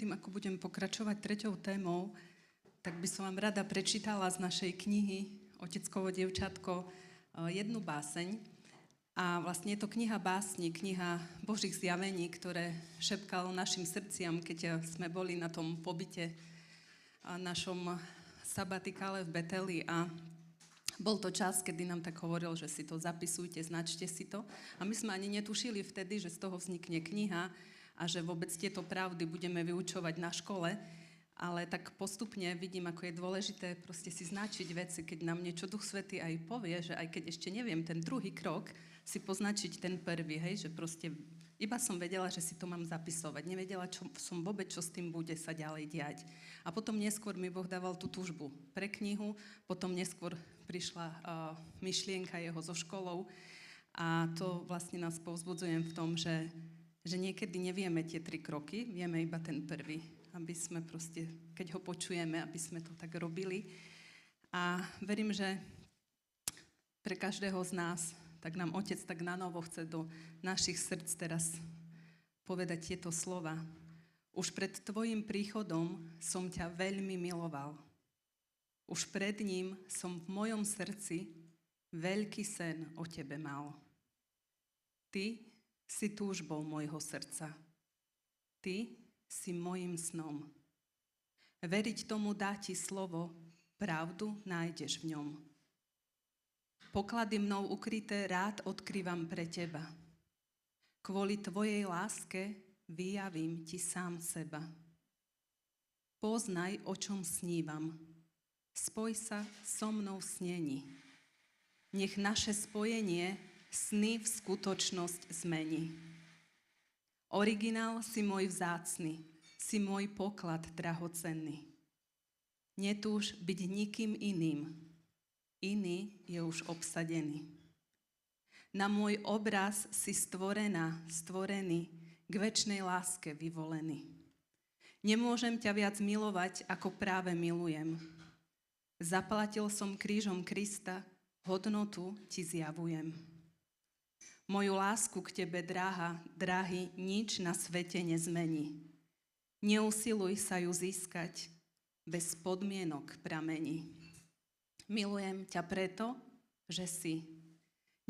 Tým, ako budem pokračovať treťou témou, tak by som vám rada prečítala z našej knihy Oteckovo dievčatko jednu báseň. A vlastne je to kniha básni, kniha Božích zjavení, ktoré šepkalo našim srdciam, keď sme boli na tom pobyte našom sabatikále v Beteli. A bol to čas, kedy nám tak hovoril, že si to zapisujte, značte si to. A my sme ani netušili vtedy, že z toho vznikne kniha a že vôbec tieto pravdy budeme vyučovať na škole. Ale tak postupne vidím, ako je dôležité proste si značiť veci, keď nám niečo Duch Svätý aj povie, že aj keď ešte neviem ten druhý krok, si poznačiť ten prvý, hej, že proste iba som vedela, že si to mám zapisovať. Nevedela som vôbec, čo s tým bude sa ďalej diať. A potom neskôr mi Boh dával tú túžbu pre knihu, potom neskôr prišla myšlienka jeho so školou a to vlastne nás povzbudzujem v tom, že niekedy nevieme tie 3 kroky, vieme iba ten prvý, aby sme proste, keď ho počujeme, aby sme to tak robili. A verím, že pre každého z nás, tak nám Otec tak nanovo chce do našich srdc teraz povedať tieto slova. Už pred tvojim príchodom som ťa veľmi miloval. Už pred ním som v mojom srdci veľký sen o tebe mal. Ty si túžbou môjho srdca. Ty si mojím snom. Veriť tomu dá ti slovo, pravdu nájdeš v ňom. Poklady mnou ukryté rád odkrývam pre teba. Kvôli tvojej láske vyjavím ti sám seba. Poznaj, o čom snívam. Spoj sa so mnou v snení. Nech naše spojenie sny v skutočnosť zmení. Originál si môj vzácny, si môj poklad drahocenný. Netúž byť nikým iným, iný je už obsadený. Na môj obraz si stvorený, k večnej láske vyvolený. Nemôžem ťa viac milovať, ako práve milujem. Zaplatil som krížom Krista, hodnotu ti zjavujem. Moju lásku k tebe, drahý, nič na svete nezmení. Neusiluj sa ju získať, bez podmienok pramení. Milujem ťa preto, že si,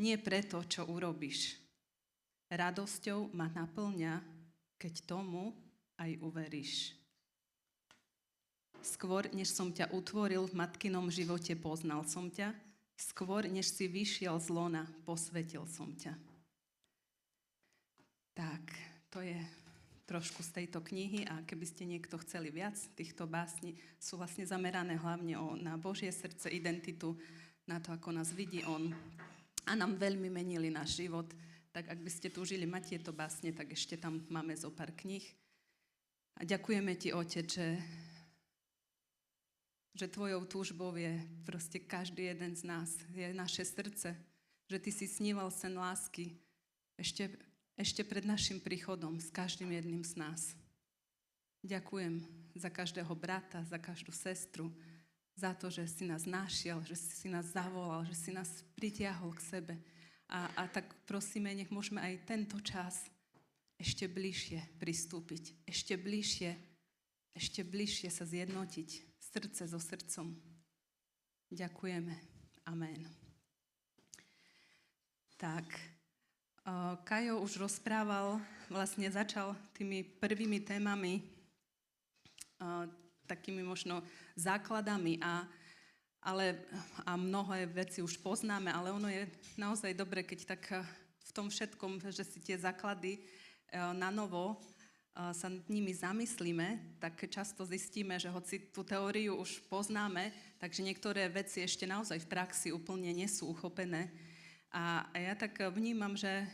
nie preto, čo urobíš. Radosťou ma naplňa, keď tomu aj uveríš. Skôr, než som ťa utvoril v matkinom živote, poznal som ťa, skôr, než si vyšiel z lona, posvetil som ťa. Tak, to je trošku z tejto knihy a keby ste niekto chceli viac, týchto básni sú vlastne zamerané hlavne na Božie srdce, identitu, na to, ako nás vidí On a nám veľmi menili náš život. Tak ak by ste túžili mať tieto básne, tak ešte tam máme zo pár kníh. A ďakujeme ti, Otec, že tvojou túžbou je proste každý jeden z nás, je naše srdce, že ty si sníval sen lásky ešte pred našim príchodom s každým jedným z nás. Ďakujem za každého brata, za každú sestru, za to, že si nás našiel, že si nás zavolal, že si nás pritiahol k sebe. A tak prosíme, nech môžeme aj tento čas ešte bližšie pristúpiť, ešte bližšie sa zjednotiť, srdce so srdcom. Ďakujeme. Amen. Tak, Kajo už rozprával, vlastne začal tými prvými témami, takými možno základami a mnohé veci už poznáme, ale ono je naozaj dobre, keď tak v tom všetkom, že si tie základy na novo sa nad nimi zamyslíme, tak často zistíme, že hoci tú teóriu už poznáme, takže niektoré veci ešte naozaj v praxi úplne nie sú uchopené. A ja tak vnímam, že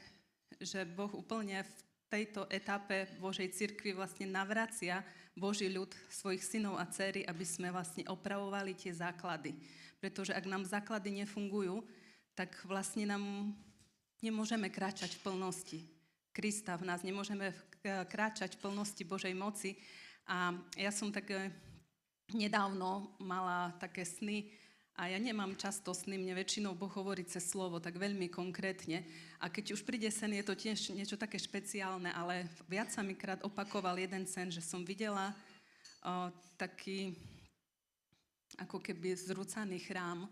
Boh úplne v tejto etape Božej cirkvi vlastne navracia Boží ľud, svojich synov a dcéry, aby sme vlastne opravovali tie základy. Pretože ak nám základy nefungujú, tak vlastne nám nemôžeme kráčať v plnosti Krista v nás, nemôžeme kráčať v plnosti Božej moci. A ja som tak nedávno mala také sny A ja nemám často s ním, mne väčšinou Boh hovorí cez slovo, tak veľmi konkrétne. A keď už príde sen, je to tiež niečo také špeciálne, ale viac sa mi krát opakoval jeden sen, že som videla taký ako keby zrúcaný chrám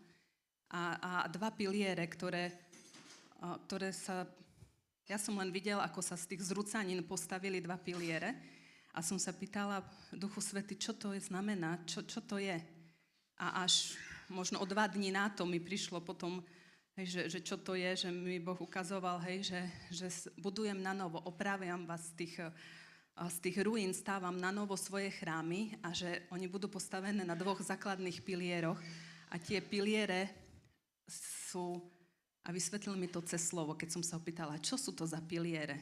a dva piliere, ktoré sa... Ja som len videla, ako sa z tých zrúcanín postavili dva piliere a som sa pýtala Duchu Svätý, čo to znamená, čo to je. A až možno o 2 dní na to mi prišlo potom, hej, že čo to je, že mi Boh ukazoval, hej, že budujem na novo, opraviam vás z tých ruín, stávam na novo svoje chrámy a že oni budú postavené na 2 základných pilieroch a tie piliere sú, a vysvetlil mi to cez slovo, keď som sa opýtala, čo sú to za piliere.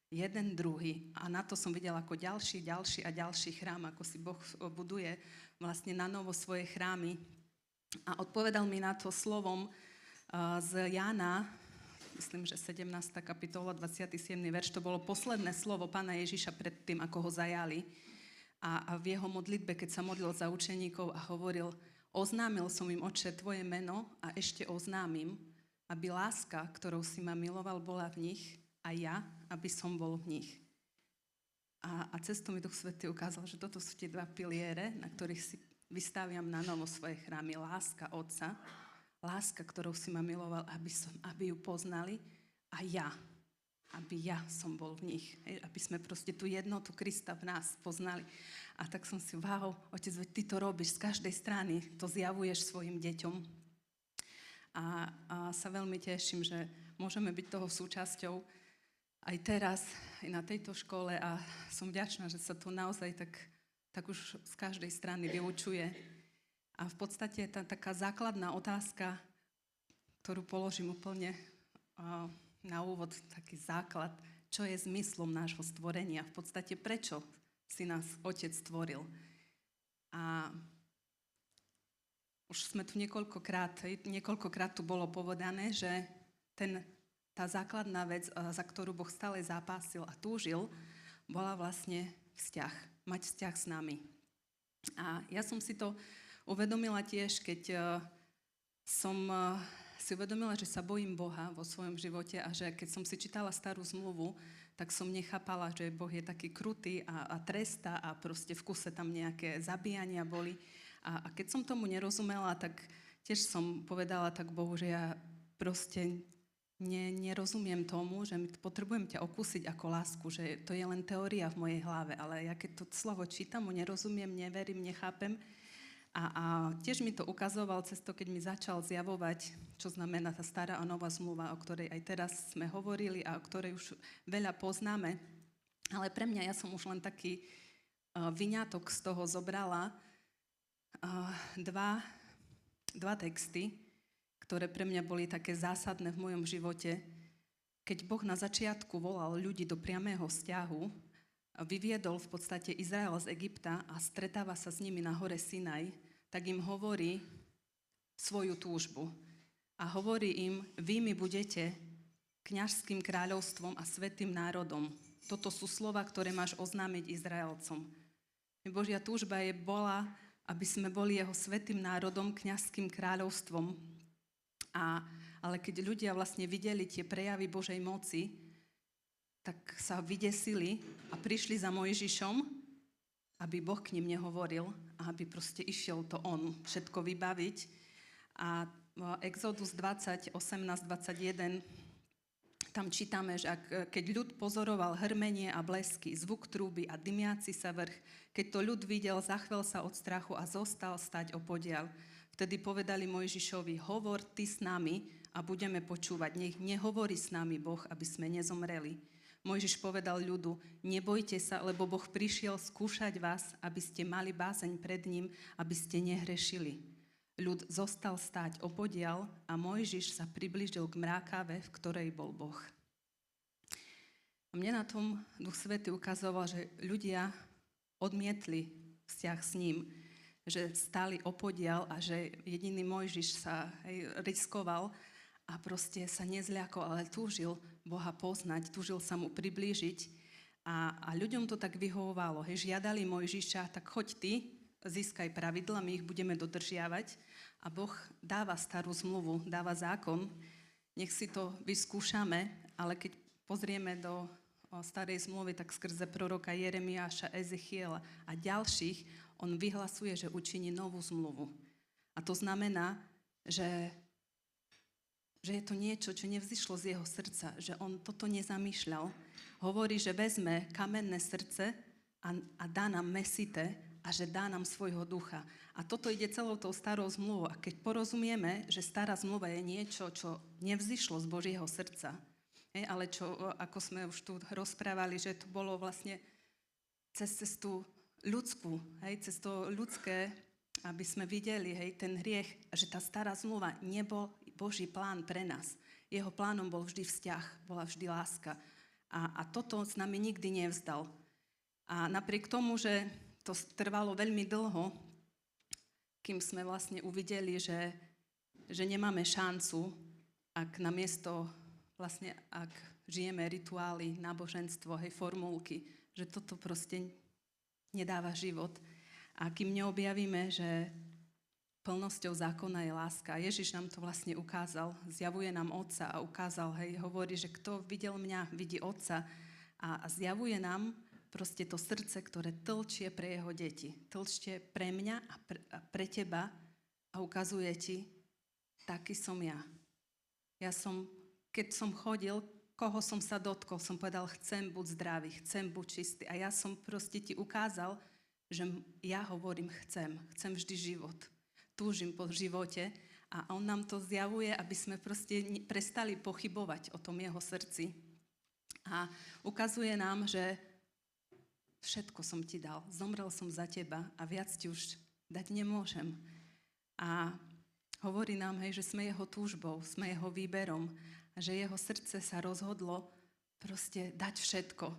Jeden, druhý. A na to som videla ako ďalší a ďalší chrám, ako si Boh buduje vlastne na novo svoje chrámy. A odpovedal mi na to slovom z Jána, myslím, že 17. kapitola, 27. verš, to bolo posledné slovo Pána Ježiša pred tým, ako ho zajali. A v jeho modlitbe, keď sa modlil za učeníkov a hovoril, oznámil som im, Otče, tvoje meno a ešte oznámim, aby láska, ktorou si ma miloval, bola v nich a ja, aby som bol v nich. A cez to mi Duch Svätý ukázal, že toto sú tie 2 piliere, na ktorých si vystaviam na novo svoje chrámy. Láska Otca, láska, ktorou si ma miloval, aby ju poznali a ja, aby ja som bol v nich. Aby sme proste tú jednotu Krista v nás poznali. A tak som si, Otec, veď ty to robíš z každej strany, to zjavuješ svojim deťom. A sa veľmi teším, že môžeme byť toho súčasťou aj teraz, aj na tejto škole a som vďačná, že sa to naozaj tak už z každej strany vyučuje. A v podstate tá taká základná otázka, ktorú položím úplne na úvod, taký základ, čo je zmyslom nášho stvorenia, v podstate prečo si nás Otec stvoril. A už sme tu niekoľkokrát tu bolo povedané, že tá základná vec, za ktorú Boh stále zápasil a túžil, bola vlastne vzťah. Mať vzťah s nami. A ja som si to uvedomila tiež, keď som si uvedomila, že sa bojím Boha vo svojom živote a že keď som si čítala starú zmluvu, tak som nechápala, že Boh je taký krutý a trestá a proste v kuse tam nejaké zabíjania boli. A keď som tomu nerozumela, tak tiež som povedala tak Bohu, že ja proste nerozumiem tomu, že potrebujem ťa okúsiť ako lásku, že to je len teória v mojej hlave, ale ja keď to slovo čítam, mu nerozumiem, neverím, nechápem. A tiež mi to ukazoval cez to, keď mi začal zjavovať, čo znamená tá stará a nová zmluva, o ktorej aj teraz sme hovorili a o ktorej už veľa poznáme. Ale pre mňa, ja som už len taký vyňatok z toho zobrala dva texty, ktoré pre mňa boli také zásadné v mojom živote. Keď Boh na začiatku volal ľudí do priamého vzťahu, vyviedol v podstate Izrael z Egypta a stretáva sa s nimi na hore Sinaj, tak im hovorí svoju túžbu. A hovorí im, vy mi budete kňažským kráľovstvom a svätým národom. Toto sú slova, ktoré máš oznámiť Izraelcom. Božia túžba bola, aby sme boli jeho svätým národom, kňažským kráľovstvom. Ale keď ľudia vlastne videli tie prejavy Božej moci, tak sa vydesili a prišli za Mojžišom, aby Boh k nim nehovoril a aby proste išiel to on všetko vybaviť. A Exodus 20, 18, 21, tam čítame, že keď ľud pozoroval hrmenie a blesky, zvuk trúby a dymiaci sa vrch, keď to ľud videl, zachvel sa od strachu a zostal stať opodiaľ. Vtedy povedali Mojžišovi, hovor ty s nami a budeme počúvať. Nech nehovorí s nami Boh, aby sme nezomreli. Mojžiš povedal ľudu, nebojte sa, lebo Boh prišiel skúšať vás, aby ste mali bázeň pred ním, aby ste nehrešili. Ľud zostal stáť opodiaľ a Mojžiš sa priblížil k mrákave, v ktorej bol Boh. A mne na tom Duch Svätý ukazoval, že ľudia odmietli vzťah s ním, že stáli opodiaľ a že jediný Mojžiš sa riskoval a proste sa nezľakol, ale túžil Boha poznať, túžil sa mu priblížiť a ľuďom to tak vyhovovalo. Žiadali Mojžiša, tak choď ty získaj pravidla, my ich budeme dodržiavať a Boh dáva starú zmluvu, dáva zákon, nech si to vyskúšame, ale keď pozrieme do starej zmluvy, tak skrze proroka Jeremiáša, Ezechiela a ďalších, on vyhlasuje, že učiní novú zmluvu. A to znamená, že je to niečo, čo nevzýšlo z jeho srdca, že on toto nezamýšľal. Hovorí, že vezme kamenné srdce a dá nám mesité a že dá nám svojho ducha. A toto ide celou tou starou zmluvou. A keď porozumieme, že stará zmluva je niečo, čo nevzýšlo z Božieho srdca, ale čo, ako sme už tu rozprávali, že to bolo vlastne cez cestu ľudskú, cez to ľudské, aby sme videli ten hriech, že tá stará zmluva nebol Boží plán pre nás. Jeho plánom bol vždy vzťah, bola vždy láska. A toto s nami nikdy nevzdal. A napriek tomu, že to trvalo veľmi dlho, kým sme vlastne uvideli, že nemáme šancu, ak žijeme rituály, náboženstvo, formulky, že toto proste nedáva život. A kým neobjavíme, že plnosťou zákona je láska. Ježiš nám to vlastne ukázal, zjavuje nám Otca a ukázal, hovorí, že kto videl mňa, vidí Otca a zjavuje nám proste to srdce, ktoré tlčie pre jeho deti. Tlčie pre mňa a pre teba a ukazuje ti, taký som ja. Keď som chodil, koho som sa dotkol, som povedal, chcem buď zdravý, chcem buď čistý. A ja som proste ti ukázal, že ja hovorím, chcem vždy život. Túžim po živote a on nám to zjavuje, aby sme proste prestali pochybovať o tom jeho srdci. A ukazuje nám, že všetko som ti dal, zomrel som za teba a viac ti už dať nemôžem. A hovorí nám, že sme jeho túžbou, sme jeho výberom a že jeho srdce sa rozhodlo proste dať všetko.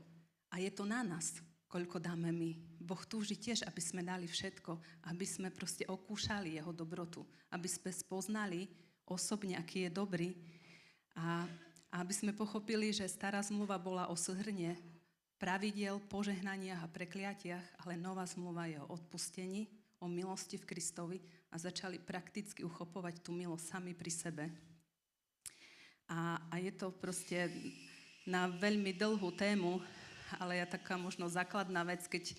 A je to na nás, koľko dáme my. Boh túži tiež, aby sme dali všetko, aby sme proste okúšali jeho dobrotu, aby sme spoznali osobne, aký je dobrý a aby sme pochopili, že stará zmluva bola o súhrne pravidiel, požehnaniach a prekliatiach, ale nová zmluva je o odpustení, o milosti v Kristovi a začali prakticky uchopovať tú milosť sami pri sebe. A je to proste na veľmi dlhú tému, ale je taká možno základná vec, keď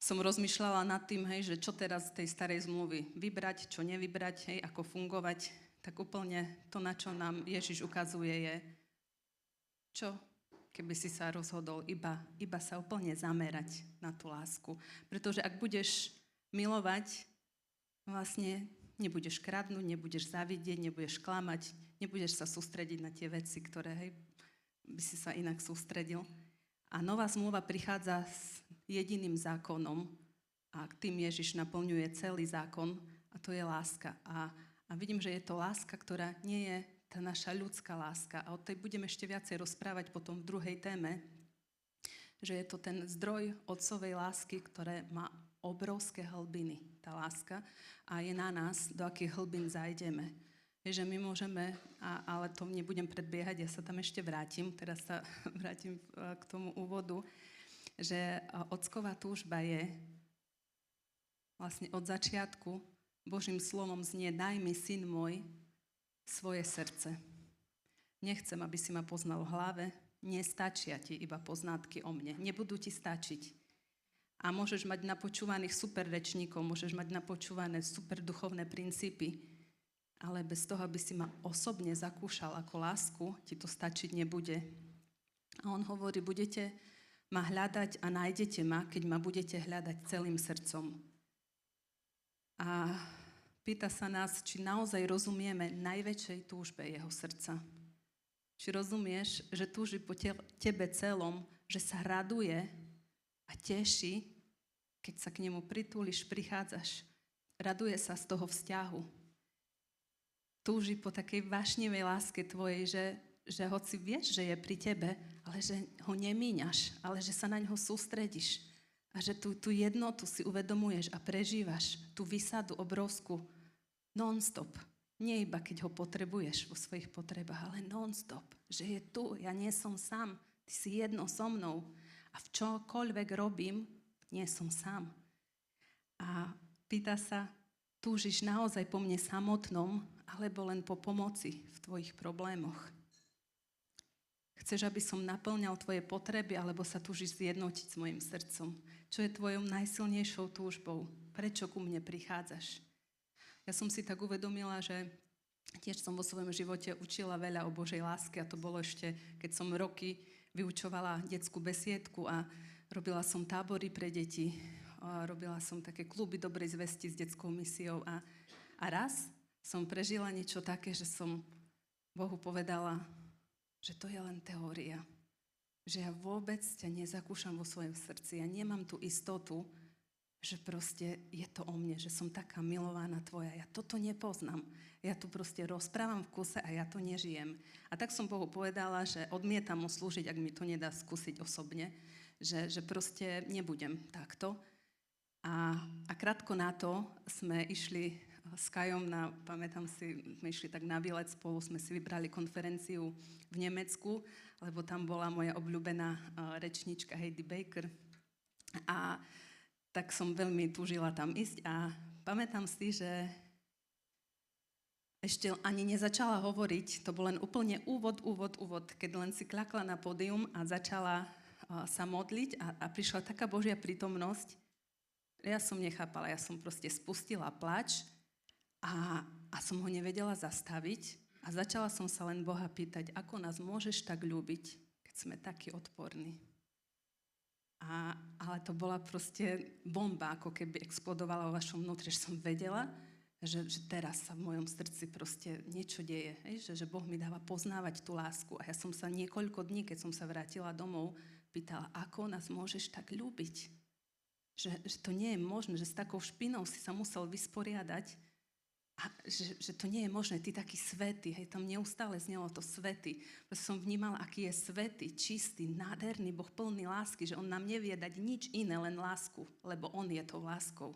som rozmýšľala nad tým, že čo teraz z tej starej zmluvy vybrať, čo nevybrať, ako fungovať, tak úplne to, na čo nám Ježiš ukazuje, je čo, keby si sa rozhodol iba sa úplne zamerať na tú lásku. Pretože ak budeš milovať, vlastne nebudeš kradnúť, nebudeš závidieť, nebudeš klamať, nebudeš sa sústrediť na tie veci, ktoré by si sa inak sústredil. A nová zmluva prichádza s jediným zákonom a tým Ježiš naplňuje celý zákon a to je láska. A vidím, že je to láska, ktorá nie je tá naša ľudská láska. A o tej budeme ešte viacej rozprávať potom v druhej téme, že je to ten zdroj otcovej lásky, ktoré má obrovské hlbiny, tá láska, a je na nás, do akých hlbín zajdeme. Je, že my môžeme, ale to nebudem predbiehať, ja sa tam ešte vrátim, teraz sa vrátim k tomu úvodu, že ocková túžba je vlastne od začiatku Božím slovom znie: daj mi, syn môj, svoje srdce. Nechcem, aby si ma poznal v hlave, nestačia ti iba poznatky o mne, nebudú ti stačiť. A môžeš mať napočúvaných super rečníkov, môžeš mať napočúvané super duchovné princípy, ale bez toho, aby si ma osobne zakúšal ako lásku, ti to stačiť nebude. A on hovorí, budete ma hľadať a nájdete ma, keď ma budete hľadať celým srdcom. A pýta sa nás, či naozaj rozumieme najväčšej túžbe jeho srdca. Či rozumieš, že túži po tebe celom, že sa raduje a teší, keď sa k nemu pritúliš, prichádzaš. Raduje sa z toho vzťahu. Túži po takej vášnivej láske tvojej, že hoci vieš, že je pri tebe, ale že ho nemíňaš, ale že sa na ňo sústredíš. A že tú jednotu si uvedomuješ a prežívaš, tú výsadu obrovskú, non-stop. Nie iba keď ho potrebuješ vo svojich potrebách, ale non-stop. Že je tu, ja nie som sám, ty si jedno so mnou. A v čokoľvek robím, nie som sám. A Pýta sa, túžiš naozaj po mne samotnom, alebo len po pomoci v tvojich problémoch? Chceš, aby som naplňal tvoje potreby, alebo sa túžiš zjednotiť s mojim srdcom? Čo je tvojou najsilnejšou túžbou? Prečo ku mne prichádzaš? Ja som si tak uvedomila, že tiež som vo svojom živote učila veľa o Božej láske a to bolo ešte, keď som roky vyučovala detskú besiedku a robila som tábory pre deti, a robila som také kluby dobrej zvesti s detskou misiou a raz som prežila niečo také, že som Bohu povedala, že to je len teória, že ja vôbec ťa nezakúšam vo svojom srdci, ja nemám tú istotu, že proste je to o mne, že som taká milovaná tvoja. Ja toto nepoznám. Ja tu proste rozprávam v kuse a ja to nežijem. A tak som Bohu povedala, že odmietam mu slúžiť, ak mi to nedá skúsiť osobne, že proste nebudem takto. A krátko na to sme išli s Kajom pamätám si, sme išli tak na výlet spolu, sme si vybrali konferenciu v Nemecku, lebo tam bola moja obľúbená rečnička Heidi Baker. A tak som veľmi túžila tam ísť a pamätám si, že ešte ani nezačala hovoriť, to bol len úplne úvod, keď len si kľakla na pódium a začala sa modliť a prišla taká Božia prítomnosť. Ja som nechápala, ja som proste spustila plač a som ho nevedela zastaviť a začala som sa len Boha pýtať, ako nás môžeš tak ľúbiť, keď sme takí odporní. Ale to bola proste bomba, ako keby explodovala vo vašom vnútri, že som vedela, že teraz sa v mojom srdci proste niečo deje, že Boh mi dáva poznávať tú lásku. A ja som sa niekoľko dní, keď som sa vrátila domov, pýtala, ako nás môžeš tak ľúbiť? Že to nie je možné, že s takou špinou si sa musel vysporiadať a že to nie je možné, ty taký svätý, hej, tam neustále znelo to svätý. Proste som vnímala, aký je svätý, čistý, nádherný Boh, plný lásky, že on nám nevie dať nič iné, len lásku, lebo on je tou láskou.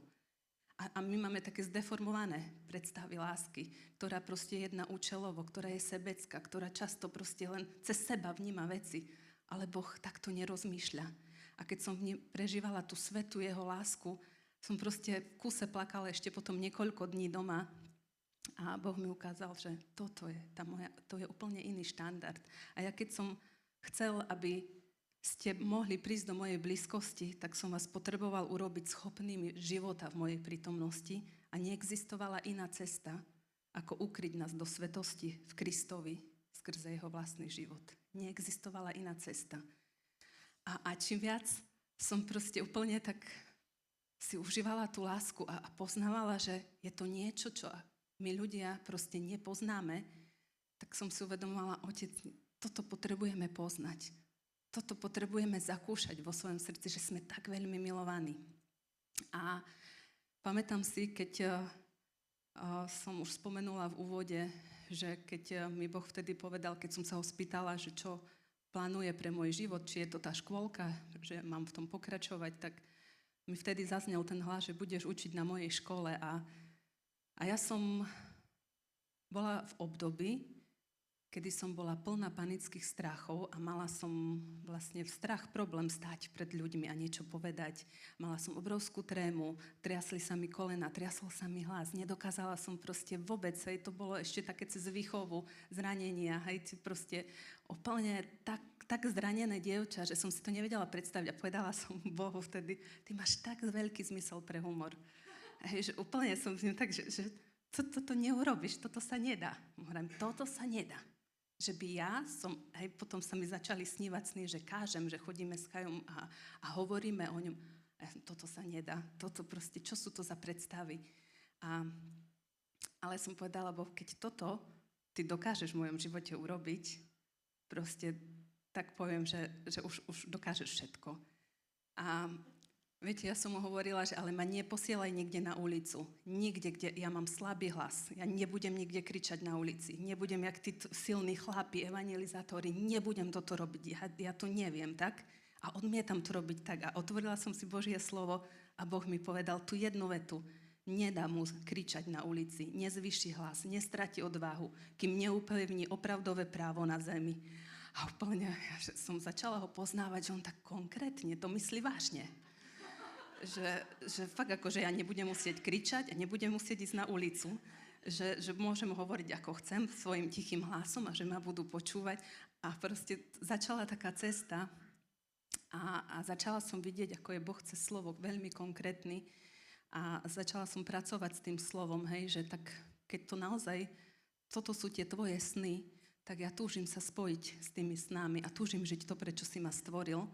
A my máme také zdeformované predstavy lásky, ktorá proste je jedna účelovo, ktorá je sebecká, ktorá často proste len cez seba vníma veci, ale Boh takto nerozmýšľa. A keď som prežívala tú svätú jeho lásku, som proste v kuse plakala ešte potom niekoľko dní doma a Boh mi ukázal, že toto je to je úplne iný štandard. A ja keď som chcel, aby ste mohli prísť do mojej blízkosti, tak som vás potreboval urobiť schopnými života v mojej prítomnosti a neexistovala iná cesta, ako ukryť nás do svetosti v Kristovi skrze jeho vlastný život. Neexistovala iná cesta. A čím viac som proste úplne tak si užívala tú lásku a poznávala, že je to niečo, čo my ľudia proste nepoznáme, tak som si uvedomovala, Otec, toto potrebujeme poznať. Toto potrebujeme zakúšať vo svojom srdci, že sme tak veľmi milovaní. A pamätám si, keď som už spomenula v úvode, že keď mi Boh vtedy povedal, keď som sa ho spýtala, že čo plánuje pre môj život, či je to tá škôlka, že mám v tom pokračovať, tak mi vtedy zaznel ten hlas, že budeš učiť na mojej škole. A ja som bola v období, kedy som bola plná panických strachov a mala som vlastne strach, problém stáť pred ľuďmi a niečo povedať. Mala som obrovskú trému, triasli sa mi kolena, triasol sa mi hlas, nedokázala som proste vôbec, hej, to bolo ešte také cez výchovu, zranenia, hej, proste úplne tak zranené dievča, že som si to nevedela predstaviť a povedala som Bohu vtedy, ty máš tak veľký zmysel pre humor. Hej, že úplne som s ním tak, že toto neurobiš, toto sa nedá. Hovorím, toto sa nedá. Že by potom sa mi začali snívať sny, že kážem, že chodíme s Kajom a hovoríme o ňom. Toto sa nedá, toto proste, čo sú to za predstavy? Ale som povedala, Boh, keď toto ty dokážeš v mojom živote urobiť, proste tak poviem, že už dokážeš všetko. A viete, ja som mu hovorila, že ale ma neposielaj niekde na ulicu. Nikde, kde ja mám slabý hlas. Ja nebudem nikde kričať na ulici. Nebudem, jak tí silní chlapi, evangelizátori. Nebudem toto robiť. Ja to neviem, tak? A odmietam to robiť tak. A otvorila som si Božie slovo a Boh mi povedal tú jednu vetu. Nedá mu kričať na ulici. Nezvyši hlas. Nestrati odvahu, kým neupevní opravdové právo na zemi. A úplne, že som začala ho poznávať, že on tak konkrétne to myslí vážne. že fakt akože ja nebudem musieť kričať a nebudem musieť ísť na ulicu, že môžem hovoriť ako chcem svojim tichým hlasom a že ma budú počúvať. A proste začala taká cesta a začala som vidieť, ako je Boh cez slovo veľmi konkrétny a začala som pracovať s tým slovom, hej, že tak keď to naozaj, toto sú tie tvoje sny, tak ja túžim sa spojiť s tými snami a túžim žiť to, prečo si ma stvoril.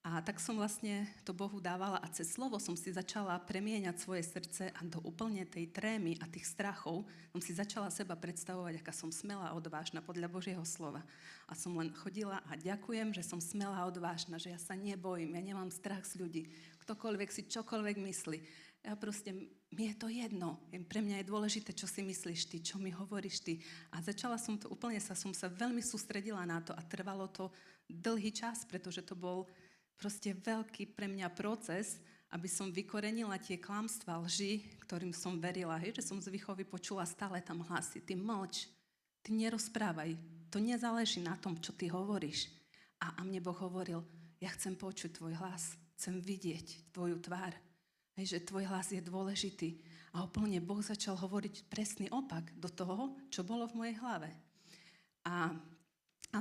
A tak som vlastne to Bohu dávala a cez slovo som si začala premieňať svoje srdce a do úplne tej trémy a tých strachov som si začala seba predstavovať, aká som smelá a odvážna podľa Božieho slova. A som len chodila a ďakujem, že som smelá a odvážna, že ja sa nebojím, ja nemám strach z ľudí. Ktokoľvek si čokoľvek myslí. Ja proste, mi je to jedno. Pre mňa je dôležité, čo si myslíš ty, čo mi hovoríš ty. A začala som to, úplne som sa veľmi sústredila na to a trvalo to dlhý čas, pretože to bol proste veľký pre mňa proces, aby som vykorenila tie klamstvá, lži, ktorým som verila. Hej, že som z výchovy počula stále tam hlasy. Ty mlč, ty nerozprávaj. To nezáleží na tom, čo ty hovoríš. A mne Boh hovoril, ja chcem počuť tvoj hlas, chcem vidieť tvoju tvár. Hej, že tvoj hlas je dôležitý. A úplne Boh začal hovoriť presný opak do toho, čo bolo v mojej hlave. A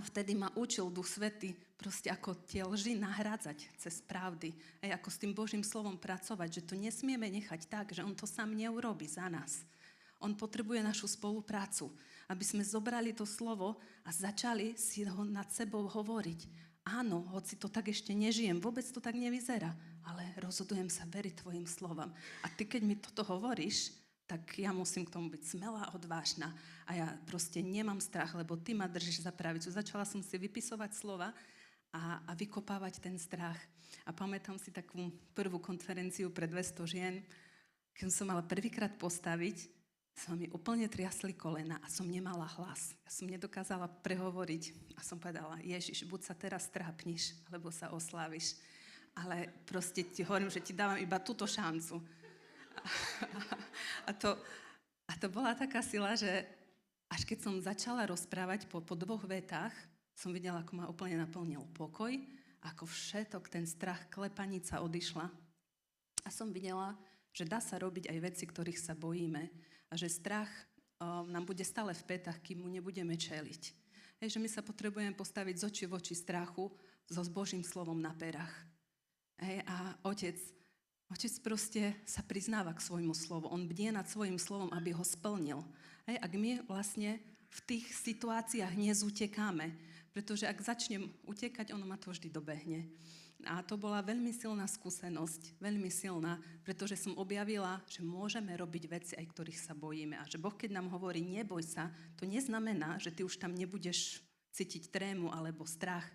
vtedy ma učil Duch Svätý proste ako tie lži nahrádzať cez pravdy. Hej, ako s tým Božím slovom pracovať, že to nesmieme nechať tak, že on to sám neurobi za nás. On potrebuje našu spoluprácu, aby sme zobrali to slovo a začali si ho nad sebou hovoriť. Áno, hoci to tak ešte nežijem, vôbec to tak nevyzerá, ale rozhodujem sa veriť tvojim slovám. A ty, keď mi toto hovoríš, tak ja musím k tomu byť smelá a odvážna. A ja proste nemám strach, lebo ty ma držíš za pravicu. Začala som si vypisovať slova a vykopávať ten strach. A pamätám si takú prvú konferenciu pre 200 žien, keď som mala prvýkrát postaviť, sa mi úplne triasli kolena a som nemala hlas. Ja som nedokázala prehovoriť a som povedala, Ježiš, buď sa teraz trápniš, alebo sa osláviš. Ale proste ti hovorím, že ti dávam iba túto šancu. A to bola taká sila, že až keď som začala rozprávať po 2 vetách, som videla, ako ma úplne naplnil pokoj, ako všetok ten strach, klepanica odišla. A som videla, že dá sa robiť aj veci, ktorých sa bojíme. A že strach nám bude stále v pätách, kým mu nebudeme čeliť. Hej, že my sa potrebujeme postaviť z očí v oči strachu so Božím slovom na perách. Hej, a Otec proste sa priznáva k svojmu slovu. On bdie nad svojim slovom, aby ho splnil. Hej, ak my vlastne v tých situáciách nezutekáme, pretože ak začnem utekať, ono ma to vždy dobehne. A to bola veľmi silná skúsenosť, veľmi silná, pretože som objavila, že môžeme robiť veci, aj ktorých sa bojíme. A že Boh, keď nám hovorí, neboj sa, to neznamená, že ty už tam nebudeš cítiť trému alebo strach,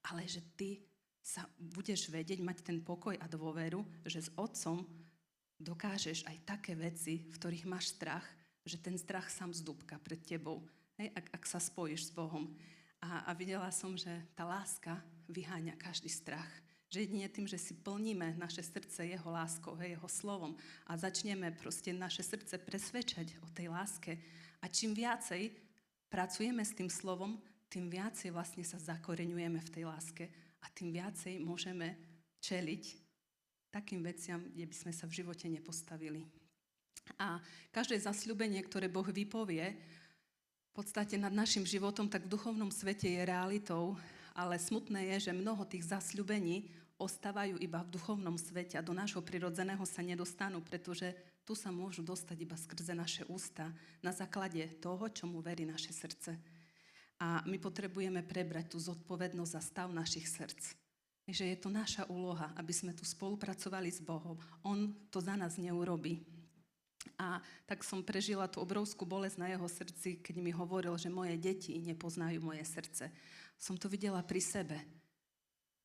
ale že ty sa budeš vedieť, mať ten pokoj a dôveru, že s Otcom dokážeš aj také veci, v ktorých máš strach, že ten strach sám zdúbka pred tebou, hej, ak sa spojíš s Bohom. A videla som, že tá láska vyháňa každý strach. Že jedine tým, že si plníme naše srdce jeho láskou, jeho slovom a začneme proste naše srdce presvedčať o tej láske. A čím viacej pracujeme s tým slovom, tým viacej vlastne sa zakoreňujeme v tej láske a tým viacej môžeme čeliť takým veciam, kde by sme sa v živote nepostavili. A každé zasľúbenie, ktoré Boh vypovie, v podstate nad našim životom, tak v duchovnom svete je realitou, ale smutné je, že mnoho tých zasľúbení ostávajú iba v duchovnom svete a do nášho prirodzeného sa nedostanú, pretože tu sa môžu dostať iba skrze naše ústa na základe toho, čomu verí naše srdce. A my potrebujeme prebrať tú zodpovednosť za stav našich srdc. Že je to naša úloha, aby sme tu spolupracovali s Bohom. On to za nás neurobí. A tak som prežila tú obrovskú bolesť na jeho srdci, keď mi hovoril, že moje deti nepoznajú moje srdce. Som to videla pri sebe,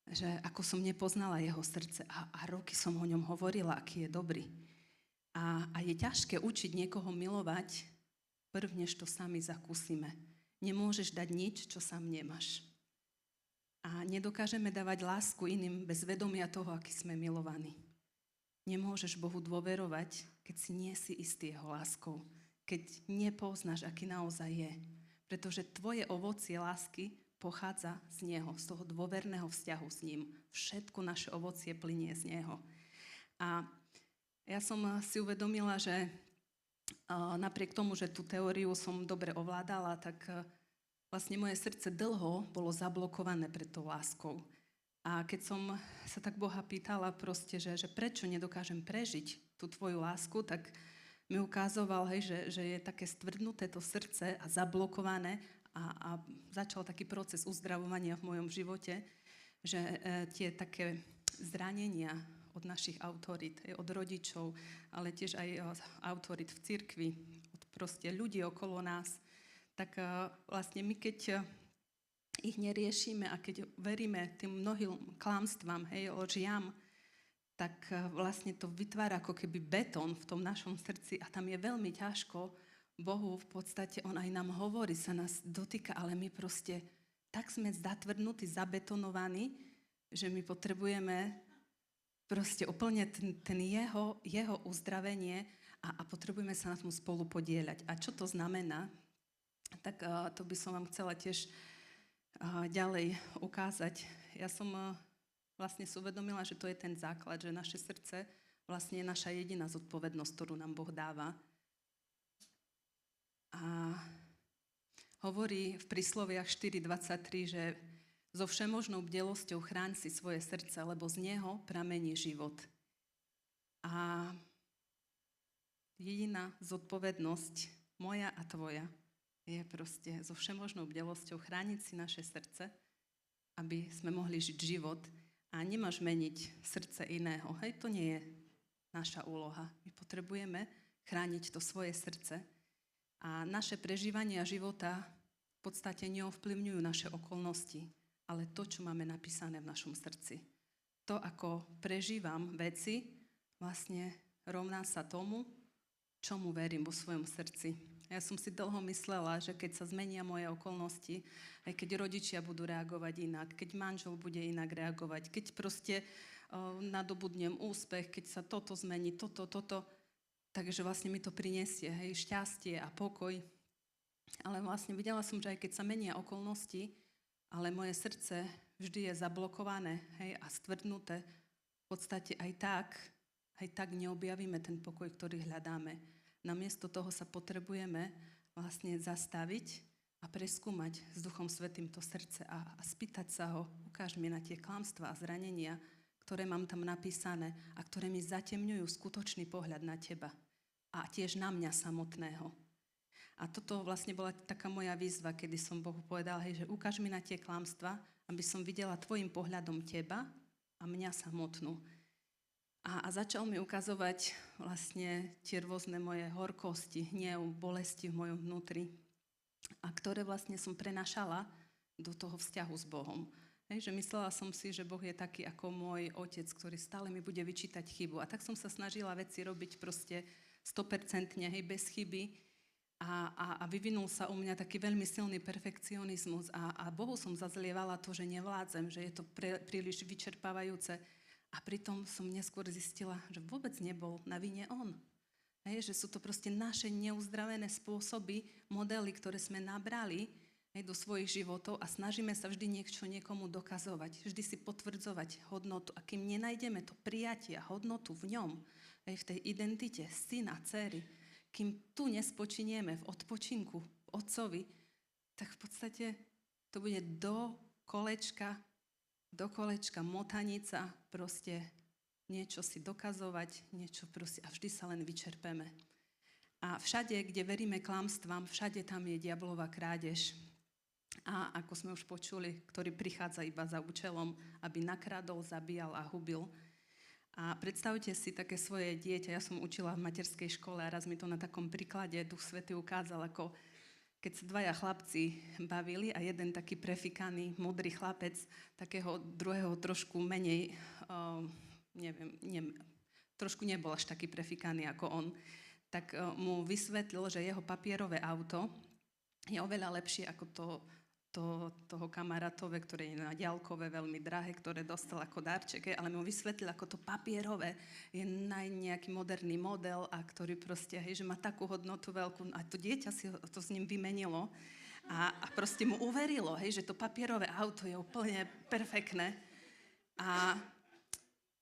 že ako som nepoznala jeho srdce a roky som o ňom hovorila, aký je dobrý. A je ťažké učiť niekoho milovať, prv než to sami zakúsime. Nemôžeš dať nič, čo sám nemáš. A nedokážeme dávať lásku iným bez vedomia toho, aký sme milovaní. Nemôžeš Bohu dôverovať, keď si nie si istý jeho láskou. Keď nepoznáš, aký naozaj je. Pretože tvoje ovocie lásky pochádza z neho, z toho dôverného vzťahu s ním. Všetko naše ovocie plynie z neho. A ja som si uvedomila, že napriek tomu, že tú teóriu som dobre ovládala, tak vlastne moje srdce dlho bolo zablokované pred tou láskou. A keď som sa tak Boha pýtala proste, že prečo nedokážem prežiť tú tvoju lásku, tak mi ukázoval, že je také stvrdnuté to srdce a zablokované a začal taký proces uzdravovania v mojom živote, že tie také zranenia od našich autorít, od rodičov, ale tiež aj od autorít v cirkvi, od proste ľudí okolo nás, tak vlastne my keď ich neriešime a keď veríme tým mnohým klamstvám, lžiam, tak vlastne to vytvára ako keby betón v tom našom srdci a tam je veľmi ťažko Bohu v podstate, on aj nám hovorí, sa nás dotýka, ale my proste tak sme zatvrdnutí, zabetonovaní, že my potrebujeme proste úplne ten jeho uzdravenie a potrebujeme sa na tom spolu podieľať. A čo to znamená? Tak to by som vám chcela tiež ďalej ukázať. Ja som vlastne si uvedomila, že to je ten základ, že naše srdce vlastne je naša jediná zodpovednosť, ktorú nám Boh dáva. A hovorí v prísloviach 4.23, že so všemožnou bdelosťou chráň si svoje srdce, lebo z neho pramení život. A jediná zodpovednosť moja a tvoja je proste so všemožnou bdelosťou chrániť si naše srdce, aby sme mohli žiť život a nemáš meniť srdce iného. Hej, to nie je naša úloha. My potrebujeme chrániť to svoje srdce a naše prežívania života v podstate neovplyvňujú naše okolnosti, ale to, čo máme napísané v našom srdci. To, ako prežívam veci, vlastne rovná sa tomu, čomu verím vo svojom srdci. Ja som si dlho myslela, že keď sa zmenia moje okolnosti, aj keď rodičia budú reagovať inak, keď manžel bude inak reagovať, keď proste nadobudnem úspech, keď sa toto zmení, toto, takže vlastne mi to prinesie, šťastie a pokoj. Ale vlastne videla som, že aj keď sa menia okolnosti, ale moje srdce vždy je zablokované, a stvrdnuté, v podstate aj tak neobjavíme ten pokoj, ktorý hľadáme. Namiesto toho sa potrebujeme vlastne zastaviť a preskúmať s Duchom Svätým to srdce a spýtať sa ho, ukáž mi na tie klamstvá a zranenia, ktoré mám tam napísané a ktoré mi zatemňujú skutočný pohľad na teba a tiež na mňa samotného. A toto vlastne bola taká moja výzva, kedy som Bohu povedala, že ukáž mi na tie klamstvá, aby som videla tvojim pohľadom teba a mňa samotnú. A začal mi ukazovať vlastne tie rôzne moje horkosti, hnev, bolesti v mojom vnútri, a ktoré vlastne som prenašala do toho vzťahu s Bohom. Že myslela som si, že Boh je taký ako môj otec, ktorý stále mi bude vyčítať chybu. A tak som sa snažila veci robiť proste 100%, bez chyby. A vyvinul sa u mňa taký veľmi silný perfekcionizmus. A Bohu som zazlievala to, že nevládzem, že je to príliš vyčerpávajúce. A pritom som neskôr zistila, že vôbec nebol na vine on. Že sú to proste naše neuzdravené spôsoby, modely, ktoré sme nabrali do svojich životov a snažíme sa vždy niečo niekomu dokazovať, vždy si potvrdzovať hodnotu. A kým nenájdeme to prijatie a hodnotu v ňom, v tej identite syna, dcery, kým tu nespočinieme v odpočinku v Otcovi, tak v podstate to bude do kolečka motanica, proste niečo si dokazovať, niečo proste a vždy sa len vyčerpeme. A všade, kde veríme klamstvám, všade tam je diablova krádež. A ako sme už počuli, ktorý prichádza iba za účelom, aby nakradol, zabíjal a hubil. A predstavte si také svoje dieťa. Ja som učila v materskej škole a raz mi to na takom príklade Duch Svätý ukázal, ako keď sa dvaja chlapci bavili a jeden taký prefikaný, múdry chlapec, takého druhého trošku menej, trošku nebol až taký prefikaný ako on, tak mu vysvetlil, že jeho papierové auto je oveľa lepšie ako toho kamarátové, ktoré je na diaľkové, veľmi drahé, ktoré dostal ako darček, ale mu vysvetlil, ako to papierové je nejaký moderný model a ktorý proste, že má takú hodnotu veľkú. A to dieťa si to s ním vymenilo a proste mu uverilo, že to papierové auto je úplne perfektné. A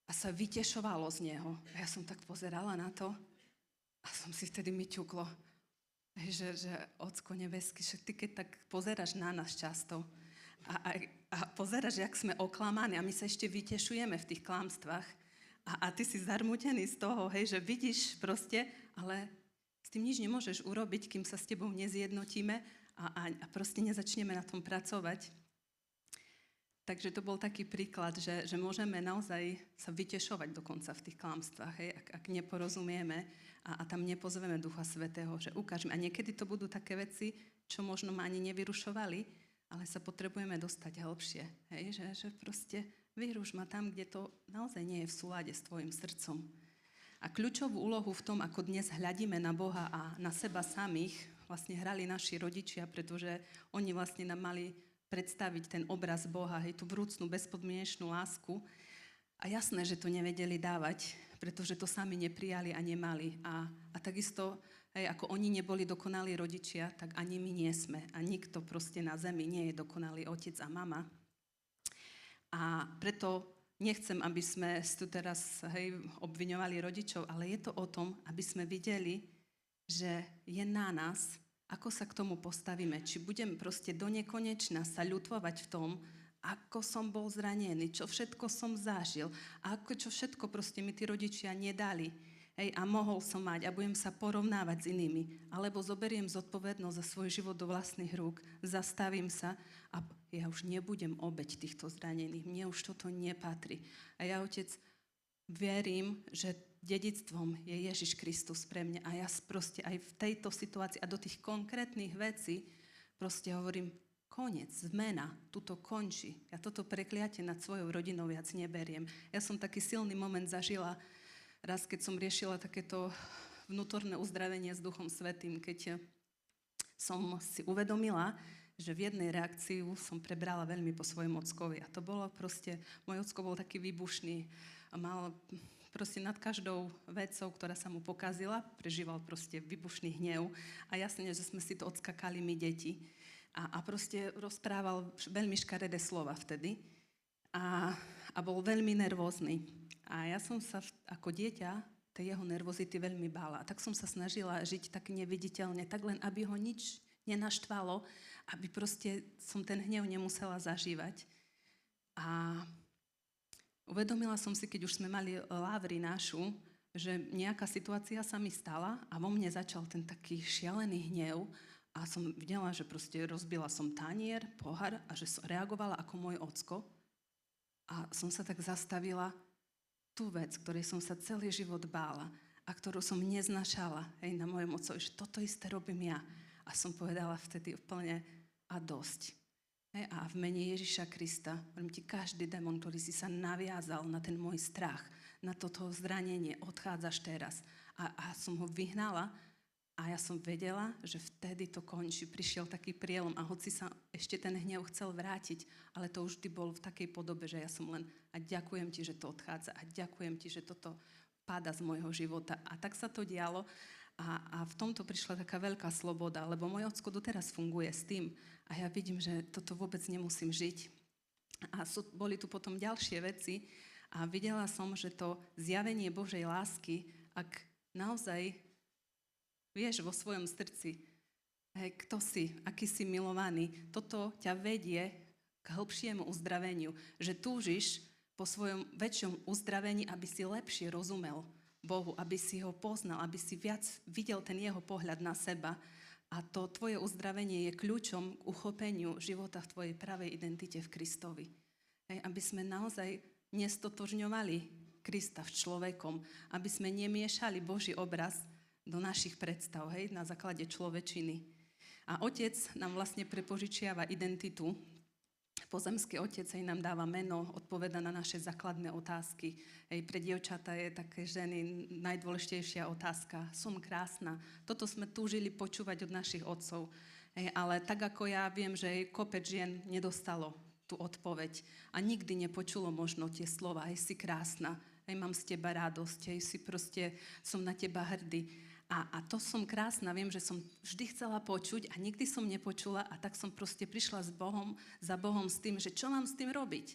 a sa vytešovalo z neho. A ja som tak pozerala na to a som si vtedy mi ťuklo, že Ocko nebeský, že ty keď tak pozeráš na nás často a pozeráš, jak sme oklamaní a my sa ešte vytešujeme v tých klamstvách a ty si zarmutený z toho, hej, že vidíš proste, ale s tým nič nemôžeš urobiť, kým sa s tebou nezjednotíme a proste nezačneme na tom pracovať. Takže to bol taký príklad, že môžeme naozaj sa vytešovať dokonca v tých klamstvách, hej, ak neporozumieme a tam nepozveme Ducha Svätého, že ukážeme. A niekedy to budú také veci, čo možno ma ani nevyrušovali, ale sa potrebujeme dostať hlbšie. Hej, že proste vyruš ma tam, kde to naozaj nie je v súlade s tvojim srdcom. A kľúčovú úlohu v tom, ako dnes hľadíme na Boha a na seba samých, vlastne hrali naši rodičia, pretože oni vlastne nám mali predstaviť ten obraz Boha, hej, tú vrúcnú, bezpodmienečnú lásku. A jasné, že to nevedeli dávať, pretože to sami neprijali a nemali. A takisto, hej, ako oni neboli dokonalí rodičia, tak ani my nie sme. A nikto proste na zemi nie je dokonalý otec a mama. A preto nechcem, aby sme tu teraz, hej, obviňovali rodičov, ale je to o tom, aby sme videli, že je na nás, ako sa k tomu postavíme. Či budem proste do nekonečna sa ľutovať v tom, ako som bol zranený, čo všetko som zažil, a čo všetko proste mi tí rodičia nedali. Hej, a mohol som mať a budem sa porovnávať s inými. Alebo zoberiem zodpovednosť za svoj život do vlastných rúk, zastavím sa a ja už nebudem obeť týchto zranených. Mne už toto nepatrí. A ja, Otec, verím, že dedičstvom je Ježiš Kristus pre mňa a ja proste aj v tejto situácii a do tých konkrétnych vecí proste hovorím, koniec, zmena, tuto končí. Ja toto prekliatie nad svojou rodinou viac neberiem. Ja som taký silný moment zažila raz, keď som riešila takéto vnútorné uzdravenie s Duchom Svätým, keď som si uvedomila, že v jednej reakcii som prebrala veľmi po svojom ockovi. A to bolo proste, môj ocko bol taký výbušný a mal proste nad každou vecou, ktorá sa mu pokazila, prežíval proste výbušný hnev. A jasne, že sme si to odskakali my deti. A proste rozprával veľmi škaredé slova vtedy. A bol veľmi nervózny. A ja som sa ako dieťa tej jeho nervozity veľmi bála. A tak som sa snažila žiť tak neviditeľne, tak len, aby ho nič nenaštvalo, aby proste som ten hnev nemusela zažívať. A uvedomila som si, keď už sme mali Lávri našu, že nejaká situácia sa mi stala a vo mne začal ten taký šialený hnev a som videla, že proste rozbila som tanier, pohár a že som reagovala ako môj ocko. A som sa tak zastavila, tú vec, ktorej som sa celý život bála a ktorú som neznašala, hej, na mojom otcovi, že toto isté robím ja. A som povedala vtedy úplne a dosť. Hej, a v mene Ježiša Krista, hovorím ti, každý démon, ktorý si sa naviazal na ten môj strach, na toto zranenie, odchádzaš teraz. A som ho vyhnala a ja som vedela, že vtedy to končí. Prišiel taký prielom a hoci sa ešte ten hnev chcel vrátiť, ale to už vždy bol v takej podobe, že ja som len a ďakujem ti, že to odchádza a ďakujem ti, že toto páda z môjho života. A tak sa to dialo a v tomto prišla taká veľká sloboda, lebo môj ocko doteraz funguje s tým a ja vidím, že toto vôbec nemusím žiť. A boli tu potom ďalšie veci a videla som, že to zjavenie Božej lásky, ak naozaj vieš vo svojom srdci, hej, kto si, aký si milovaný, toto ťa vedie k hĺbšiemu uzdraveniu, že túžiš po svojom väčšom uzdravení, aby si lepšie rozumel Bohu, aby si ho poznal, aby si viac videl ten jeho pohľad na seba. A to tvoje uzdravenie je kľúčom k uchopeniu života v tvojej pravej identite v Kristovi. Hej, aby sme naozaj nestotožňovali Krista v človekom, aby sme nemiešali Boží obraz do našich predstav, hej, na základe človečiny. A Otec nám vlastne prepožičiava identitu. Pozemský Otec nám dáva meno, odpoveda na naše základné otázky. Hej, pre dievčatá je také ženy najdôležitejšia otázka. Som krásna. Toto sme túžili počúvať od našich otcov. Hej, ale tak ako ja viem, že kopec žien nedostalo tú odpoveď a nikdy nepočulo možno tie slova. Hej, si krásna. Hej, mám z teba radosť. Hej, si proste, som na teba hrdý. A to som krásna, viem, že som vždy chcela počuť a nikdy som nepočula a tak som proste prišla za Bohom s tým, že čo mám s tým robiť.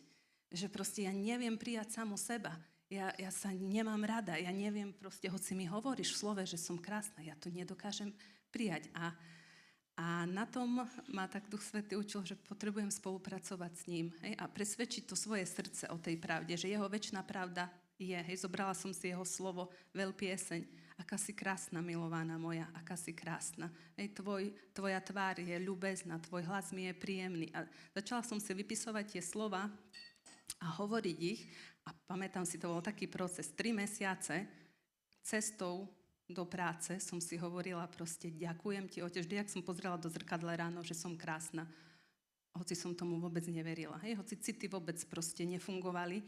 Že proste ja neviem prijať samu seba. Ja sa nemám rada, ja neviem proste, hoci mi hovoríš v slove, že som krásna, ja to nedokážem prijať. A na tom ma tak Duch Svätý učil, že potrebujem spolupracovať s ním, hej, a presvedčiť to svoje srdce o tej pravde, že jeho večná pravda je. Hej, zobrala som si jeho slovo, veľpieseň. Aká si krásna, milovaná moja, aká si krásna. Hej, tvoja tvár je ľubezná, tvoj hlas mi je príjemný. A začala som si vypisovať tie slova a hovoriť ich. A pamätám si, to bol taký proces. 3 mesiace cestou do práce som si hovorila proste ďakujem ti, Otec. Vždy, ak som pozrela do zrkadla ráno, že som krásna. Hoci som tomu vôbec neverila. Hej, hoci city vôbec proste nefungovali.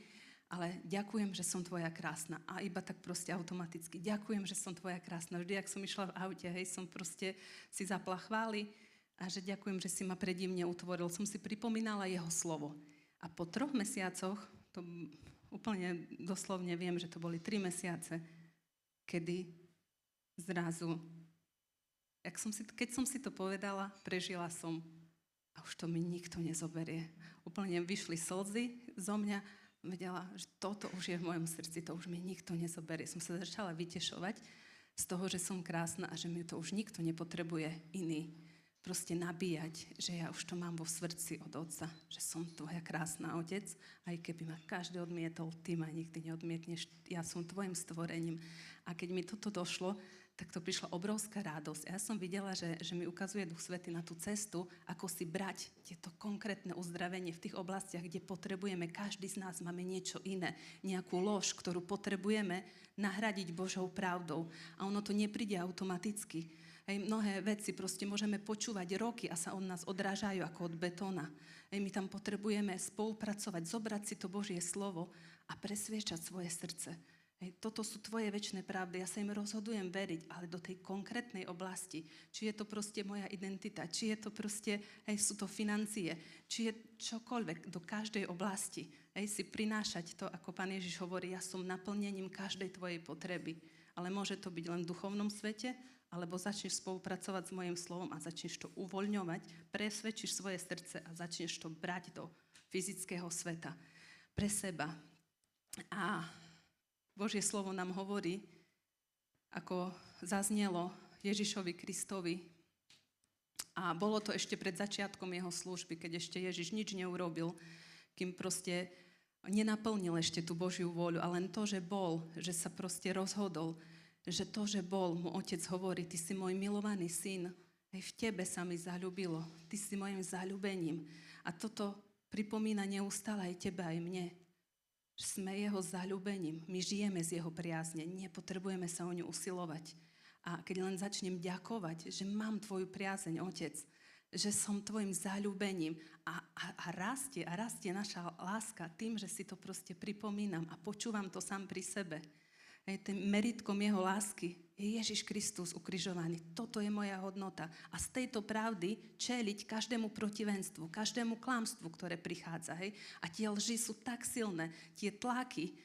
Ale ďakujem, že som tvoja krásna. A iba tak proste automaticky. Ďakujem, že som tvoja krásna. Vždy, ak som išla v aute, hej, som proste si zapla chvály a že ďakujem, že si ma predivne utvoril. Som si pripomínala jeho slovo. A po 3 mesiacoch, to úplne doslovne viem, že to boli 3 mesiace, kedy zrazu, keď som si to povedala, prežila som a už to mi nikto nezoberie. Úplne vyšli slzy zo mňa, vedela, že toto už je v mojom srdci, to už mi nikto nezoberie. Som sa začala vytešovať z toho, že som krásna a že mi to už nikto nepotrebuje iný proste nabíjať, že ja už to mám vo srdci od Otca, že som tvoja krásna, Otec, aj keby ma každý odmietol, ty ma nikdy neodmietneš, ja som tvojim stvorením. A keď mi toto došlo, tak to prišla obrovská radosť. A ja som videla, že mi ukazuje Duch Svätý na tú cestu, ako si brať tieto konkrétne uzdravenie v tých oblastiach, kde potrebujeme, každý z nás máme niečo iné, nejakú lož, ktorú potrebujeme nahradiť Božou pravdou. A ono to nepríde automaticky. Hej, mnohé veci proste môžeme počúvať roky a sa od nás odrážajú ako od betóna. Hej, my tam potrebujeme spolupracovať, zobrať si to Božie slovo a presviečať svoje srdce. Hej, toto sú tvoje večné pravdy, ja sa im rozhodujem veriť, ale do tej konkrétnej oblasti. Či je to proste moja identita, či je to proste, hej, sú to financie, či je čokoľvek do každej oblasti. Hej, si prinášať to, ako Pán Ježiš hovorí, ja som naplnením každej tvojej potreby. Ale môže to byť len v duchovnom svete, alebo začneš spolupracovať s mojím slovom a začneš to uvoľňovať, presvedčíš svoje srdce a začneš to brať do fyzického sveta pre seba. A Božie slovo nám hovorí, ako zaznelo Ježišovi Kristovi. A bolo to ešte pred začiatkom jeho služby, keď ešte Ježiš nič neurobil, kým proste nenaplnil ešte tú Božiu vôľu. A len to, že bol, že sa proste rozhodol, že to, že bol, mu Otec hovorí, ty si môj milovaný syn, aj v tebe sa mi zaľúbilo, ty si mojim zaľúbením. A toto pripomína neustále aj tebe, aj mne. Sme jeho zaľúbením, my žijeme z jeho priazne, nepotrebujeme sa o ňu usilovať. A keď len začnem ďakovať, že mám tvoju priazeň, Otec, že som tvojim zaľúbením a rastie naša láska tým, že si to proste pripomínam a počúvam to sám pri sebe. Tým meritkom jeho lásky je Ježiš Kristus ukrižovaný. Toto je moja hodnota. A z tejto pravdy čeliť každému protivenstvu, každému klamstvu, ktoré prichádza. Hej? A tie lži sú tak silné, tie tlaky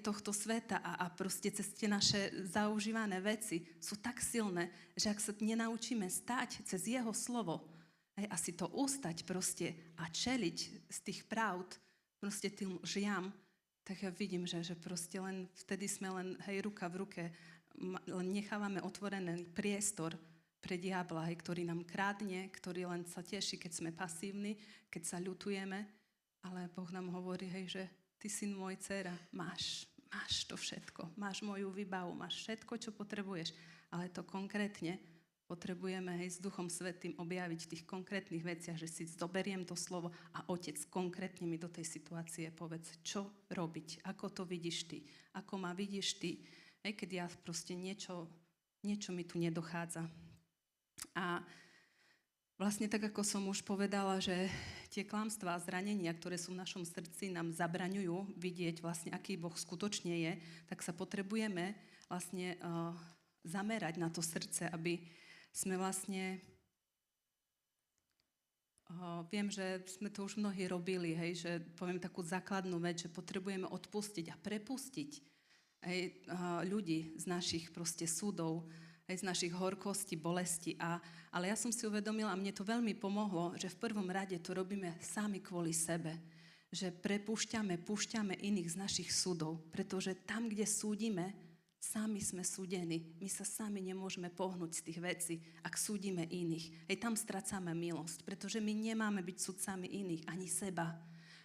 tohto sveta a proste cez tie naše zaužívané veci sú tak silné, že ak sa nenaučíme stáť cez jeho slovo a si to ustať proste a čeliť z tých pravd proste tým lžiam, tak ja vidím, že proste len vtedy sme len ruka v ruke, len nechávame otvorený priestor pre diabla, ktorý nám krádne, ktorý len sa teší, keď sme pasívni, keď sa ľutujeme, ale Boh nám hovorí, že ty syn môj, dcera, máš to všetko, máš moju výbavu, máš všetko, čo potrebuješ, ale to konkrétne potrebujeme s Duchom Svätým objaviť v tých konkrétnych veciach, že si zoberiem to slovo a Otec konkrétne mi do tej situácie povedz, čo robiť, ako to vidíš ty, ako ma vidíš ty, keď ja proste niečo mi tu nedochádza. A vlastne tak, ako som už povedala, že tie klamstvá a zranenia, ktoré sú v našom srdci, nám zabraňujú vidieť vlastne, aký Boh skutočne je, tak sa potrebujeme vlastne zamerať na to srdce, aby sme vlastne, viem, že sme to už mnohí robili, že poviem takú základnú vec, že potrebujeme odpustiť a prepustiť ľudí z našich proste súdov, z našich horkostí, bolesti. Ale ja som si uvedomila, a mne to veľmi pomohlo, že v prvom rade to robíme sami kvôli sebe. že púšťame iných z našich súdov, pretože tam, kde súdime, sami sme súdení. My sa sami nemôžeme pohnúť z tých vecí, ak súdime iných. Hej, tam strácame milosť, pretože my nemáme byť sudcami iných, ani seba.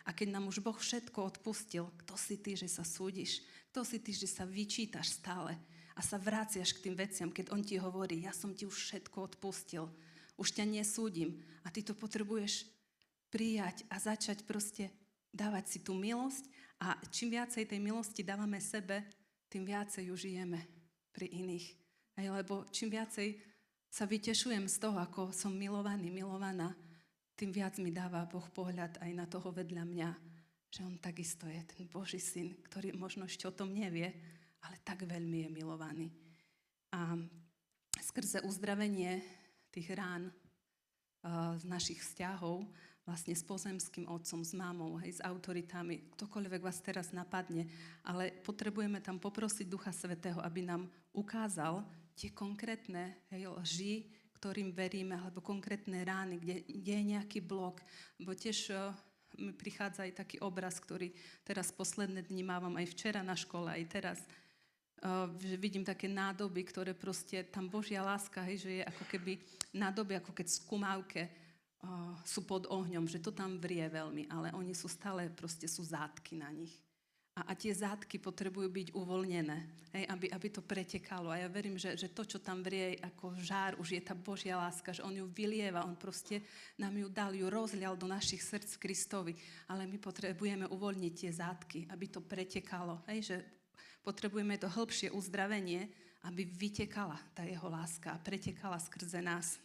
A keď nám už Boh všetko odpustil, kto si ty, že sa súdiš? Kto si ty, že sa vyčítaš stále a sa vraciaš k tým veciam, keď on ti hovorí, ja som ti už všetko odpustil, už ťa nesúdim. A ty to potrebuješ prijať a začať proste dávať si tú milosť. A čím viacej tej milosti dávame sebe, tým viacej ju žijeme pri iných. Lebo čím viacej sa vytešujem z toho, ako som milovaný, milovaná, tým viac mi dáva Boh pohľad aj na toho vedľa mňa, že on takisto je ten Boží syn, ktorý možno ešte o tom nevie, ale tak veľmi je milovaný. A skrze uzdravenie tých rán z našich vzťahov, vlastne s pozemským otcom, s mamou, hej, s autoritami, ktokoľvek vás teraz napadne, ale potrebujeme tam poprosiť Ducha Svätého, aby nám ukázal tie konkrétne lži, ktorým veríme, alebo konkrétne rány, kde je nejaký blok. Bo tiež mi prichádza aj taký obraz, ktorý teraz posledné dni mávam aj včera na škole, aj teraz. Že vidím také nádoby, ktoré proste, tam Božia láska, hej, že je ako keby nádoby, ako keď skumávke sú pod ohňom, že to tam vrie veľmi, ale oni sú stále, proste sú zátky na nich. A tie zátky potrebujú byť uvoľnené, hej, aby to pretekalo. A ja verím, že to, čo tam vrie ako žár, už je tá Božia láska, že on ju vylieva, on proste nám ju dal, ju rozlial do našich srdc Kristovi. Ale my potrebujeme uvoľniť tie zátky, aby to pretekalo. Hej, že potrebujeme to hĺbšie uzdravenie, aby vytekala tá jeho láska a pretekala skrze nás.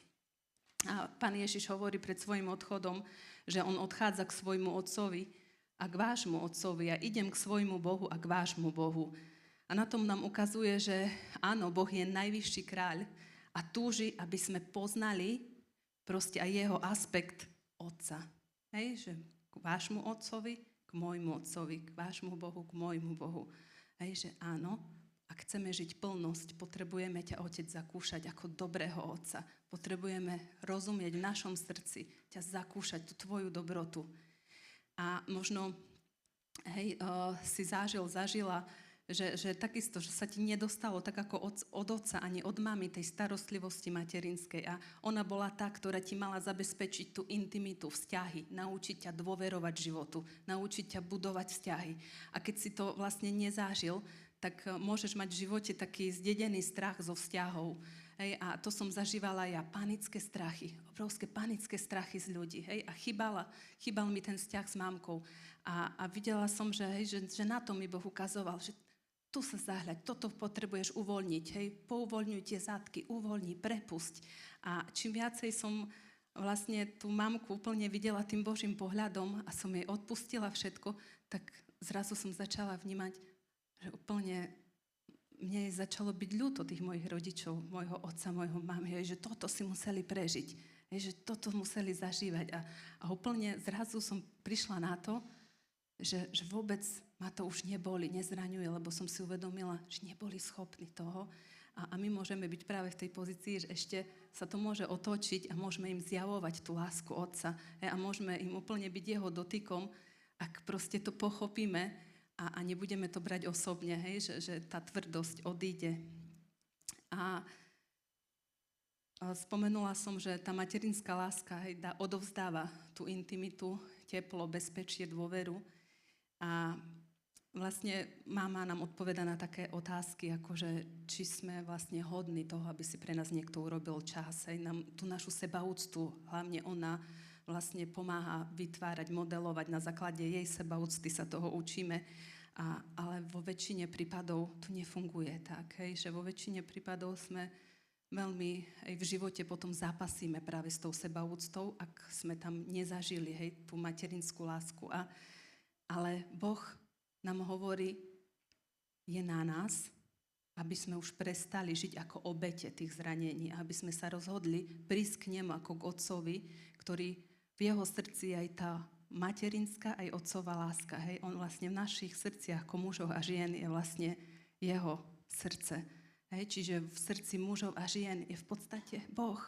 A Pán Ježiš hovorí pred svojim odchodom, že on odchádza k svojmu otcovi a k vášmu otcovi. Ja idem k svojmu Bohu a k vášmu Bohu. A na tom nám ukazuje, že áno, Boh je najvyšší kráľ a túži, aby sme poznali proste aj jeho aspekt otca. Hej, že k vášmu otcovi, k môjmu otcovi, k vášmu Bohu, k môjmu Bohu. Hej, že áno, ak chceme žiť plnosť, potrebujeme ťa, Otec, zakúšať ako dobrého Otca. Potrebujeme rozumieť v našom srdci, ťa zakúšať, tú tvoju dobrotu. A možno si zažila, že takisto, že sa ti nedostalo tak ako od otca ani od mamy tej starostlivosti materinskej. A ona bola tá, ktorá ti mala zabezpečiť tú intimitu, vzťahy, naučiť ťa dôverovať životu, naučiť ťa budovať vzťahy. A keď si to vlastne nezažil, tak môžeš mať v živote taký zdedený strach zo vzťahov. Hej, a to som zažívala ja, panické strachy, obrovské panické strachy z ľudí. Hej, a chýbal mi ten vzťah s mamkou. A videla som, že na to mi Boh ukazoval, že tu sa zahľaď, toto potrebuješ uvoľniť. Hej, pouvoľňuj tie zadky, uvoľni, prepusť. A čím viacej som vlastne tú mamku úplne videla tým Božím pohľadom a som jej odpustila všetko, tak zrazu som začala vnímať, že úplne mne začalo byť ľúto tých mojich rodičov, môjho otca, môjho mamy, že toto si museli prežiť, že toto museli zažívať. A úplne zrazu som prišla na to, že vôbec ma to už neboli, nezraňuje, lebo som si uvedomila, že neboli schopní toho. A my môžeme byť práve v tej pozícii, že ešte sa to môže otočiť a môžeme im zjavovať tú lásku Otca. A môžeme im úplne byť jeho dotykom, ak proste to pochopíme, a nebudeme to brať osobne, hej, že tá tvrdosť odíde. A spomenula som, že tá materinská láska odovzdáva tú intimitu, teplo, bezpečie, dôveru. A vlastne mama nám odpoveda na také otázky, ako že či sme vlastne hodní toho, aby si pre nás niekto urobil čas. Hej, nám tú našu sebaúctu, hlavne ona vlastne pomáha vytvárať, modelovať, na základe jej sebaúcty sa toho učíme, ale vo väčšine prípadov to nefunguje tak, hej, že vo väčšine prípadov sme veľmi aj v živote potom zápasíme práve s tou sebaúctou, ak sme tam nezažili, hej, tú materinskú lásku. Ale Boh nám hovorí, je na nás, aby sme už prestali žiť ako obete tých zranení, aby sme sa rozhodli prísť k nemu ako k otcovi, ktorý v jeho srdci aj tá materinská, aj otcová láska. Hej? On vlastne v našich srdciach ako mužov a žien je vlastne jeho srdce. Hej? Čiže v srdci mužov a žien je v podstate Boh.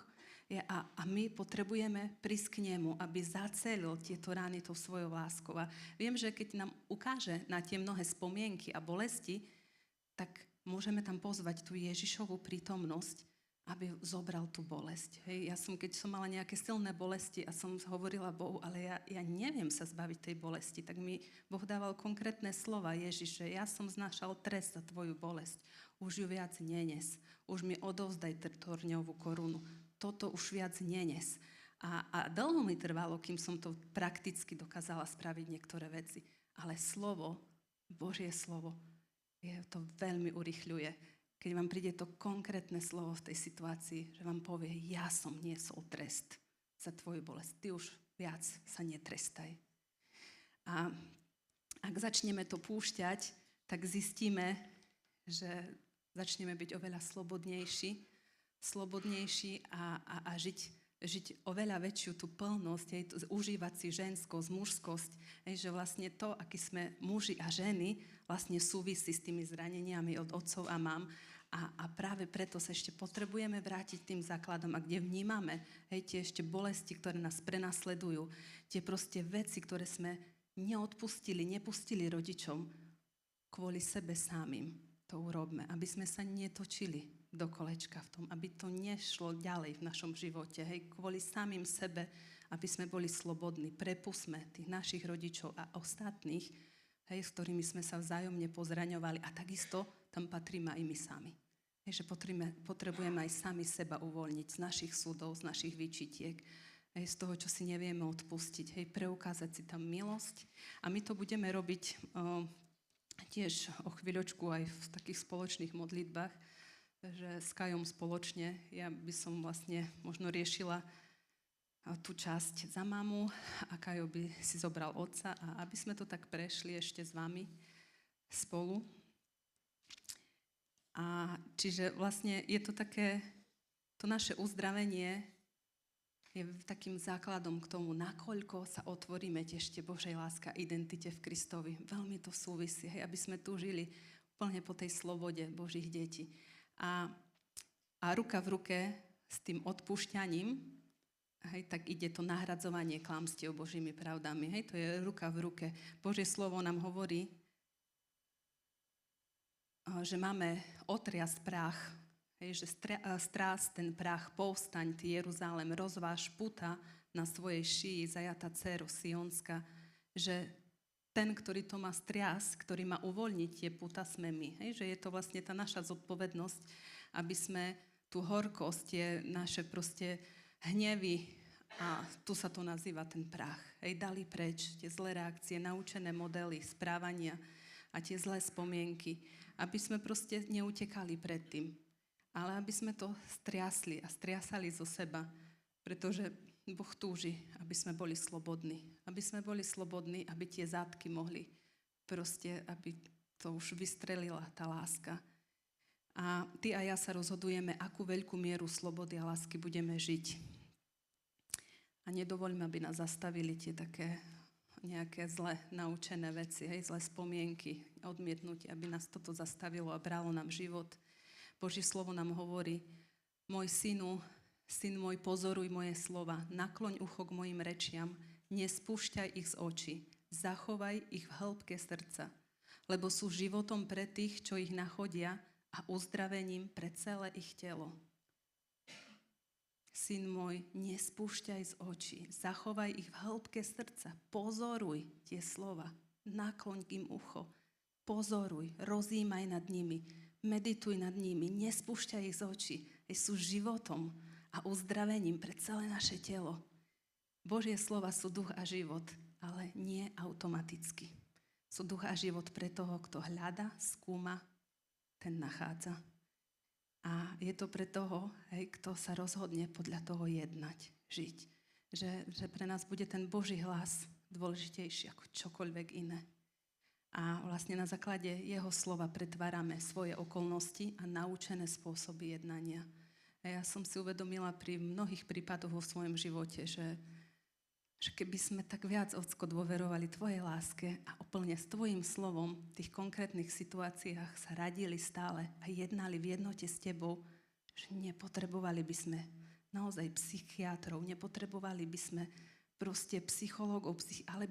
A my potrebujeme prísť k nemu, aby zacelil tieto rány tou svojou láskou. A viem, že keď nám ukáže na tie mnohé spomienky a bolesti, tak môžeme tam pozvať tú Ježišovú prítomnosť, aby zobral tú bolesť. Hej, keď som mala nejaké silné bolesti a som hovorila Bohu, ale ja neviem sa zbaviť tej bolesti, tak mi Boh dával konkrétne slova. Ježiš, že ja som znášal trest za tvoju bolesť. Už ju viac nenes. Už mi odovzdaj trňovú korunu. Toto už viac nenes. A dlho mi trvalo, kým som to prakticky dokázala spraviť niektoré veci. Ale slovo, Božie slovo, to veľmi urychľuje. Keď vám príde to konkrétne slovo v tej situácii, že vám povie, ja som niesol trest za tvoju bolesť. Ty už viac sa netrestaj. A ak začneme to púšťať, tak zistíme, že začneme byť oveľa slobodnejší a žiť oveľa väčšiu tú plnosť, užívať si ženskosť, mužskosť, že vlastne to, akí sme muži a ženy, vlastne súvisí s tými zraneniami od otcov a mám. A práve preto sa ešte potrebujeme vrátiť tým základom, a kde vnímame tie ešte bolesti, ktoré nás prenasledujú, tie proste veci, ktoré sme nepustili rodičom, kvôli sebe samým to urobme, aby sme sa netočili do kolečka v tom, aby to nešlo ďalej v našom živote, kvôli samým sebe, aby sme boli slobodní. Prepustme tých našich rodičov a ostatných, s ktorými sme sa vzájomne pozraňovali, a takisto tam patríme aj my sami. Že potrebujeme aj sami seba uvoľniť z našich súdov, z našich výčitiek, z toho, čo si nevieme odpustiť, preukázať si tam milosť. A my to budeme robiť tiež o chvíľočku aj v takých spoločných modlitbách, že s Kajom spoločne, ja by som vlastne možno riešila tú časť za mamu a Kajo by si zobral otca, a aby sme to tak prešli ešte s vami spolu. A čiže vlastne je to také, to naše uzdravenie je takým základom k tomu, nakoľko sa otvoríme ešte Božej láske a identite v Kristovi. Veľmi to súvisí, aby sme tu žili úplne po tej slobode Božích detí. A ruka v ruke s tým odpúšťaním, tak ide to nahradzovanie klamstiev Božími pravdami. To je ruka v ruke. Božie slovo nám hovorí, že máme otriasť prach, že strás ten prach, povstaň, ty Jeruzalém, rozváž puta na svojej šíji, zajatá dcéro Sionska, že ten, ktorý to má strias, ktorý má uvoľniť tie puta, sme my. Že je to vlastne tá naša zodpovednosť, aby sme tú horkosť, tie naše proste hnevy, a tu sa to nazýva ten prach, dali preč, tie zlé reakcie, naučené modely správania a tie zlé spomienky, aby sme proste neutekali pred tým, ale aby sme to striasli a striasali zo seba, pretože Boh túži, aby sme boli slobodní. Aby sme boli slobodní, aby tie zátky mohli proste, aby to už vystrelila tá láska. A ty a ja sa rozhodujeme, akú veľkú mieru slobody a lásky budeme žiť. A nedovoľme, aby nás zastavili tie také nejaké zle naučené veci, zlé spomienky, odmietnutie, aby nás toto zastavilo a bralo nám život. Božie slovo nám hovorí, môj synu, syn môj, pozoruj moje slova, nakloň ucho k mojim rečiam, nespúšťaj ich z očí, zachovaj ich v hĺbke srdca, lebo sú životom pre tých, čo ich nachodia, a uzdravením pre celé ich telo. Syn môj, nespúšťaj z očí, zachovaj ich v hĺbke srdca, pozoruj tie slova, nakloň im ucho, pozoruj, rozímaj nad nimi, medituj nad nimi, nespúšťaj ich z očí, sú životom a uzdravením pre celé naše telo. Božie slova sú duch a život, ale nie automaticky. Sú duch a život pre toho, kto hľada, skúma, ten nachádza. A je to pre toho, kto sa rozhodne podľa toho jednať, žiť. Že pre nás bude ten Boží hlas dôležitejší ako čokoľvek iné. A vlastne na základe jeho slova pretvárame svoje okolnosti a naučené spôsoby jednania. A ja som si uvedomila pri mnohých prípadoch vo svojom živote, že keby sme tak viac, Ocko, dôverovali tvojej láske a úplne s tvojim slovom v tých konkrétnych situáciách sa radili stále a jednali v jednote s tebou, že nepotrebovali by sme naozaj psychiatrov, nepotrebovali by sme proste psychológov, ale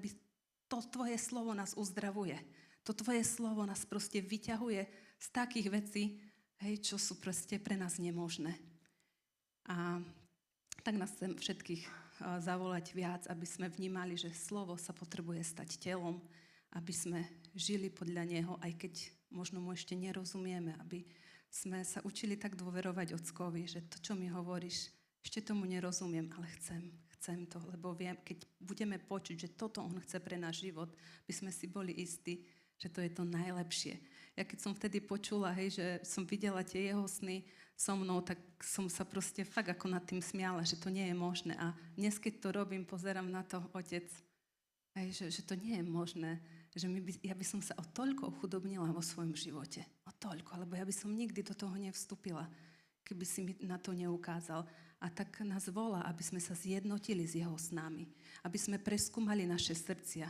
to tvoje slovo nás uzdravuje. To tvoje slovo nás proste vyťahuje z takých vecí, hej, čo sú proste pre nás nemožné. A tak nás chcem všetkých zavolať viac, aby sme vnímali, že slovo sa potrebuje stať telom, aby sme žili podľa neho, aj keď možno mu ešte nerozumieme, aby sme sa učili tak dôverovať Ockovi, že to, čo mi hovoríš, ešte tomu nerozumiem, ale chcem to, lebo viem, keď budeme počuť, že toto on chce pre náš život, by sme si boli istí, že to je to najlepšie. Ja keď som vtedy počula, hej, že som videla tie jeho sny so mnou, tak som sa proste fakt ako nad tým smiala, že to nie je možné. A dnes, keď to robím, pozerám na to, Otec, hej, že to nie je možné, že ja by som sa o toľko ochudobnila vo svojom živote. O toľko, lebo ja by som nikdy do toho nevstúpila, keby si mi na to neukázal. A tak nás volá, aby sme sa zjednotili s jeho snami, aby sme preskúmali naše srdcia,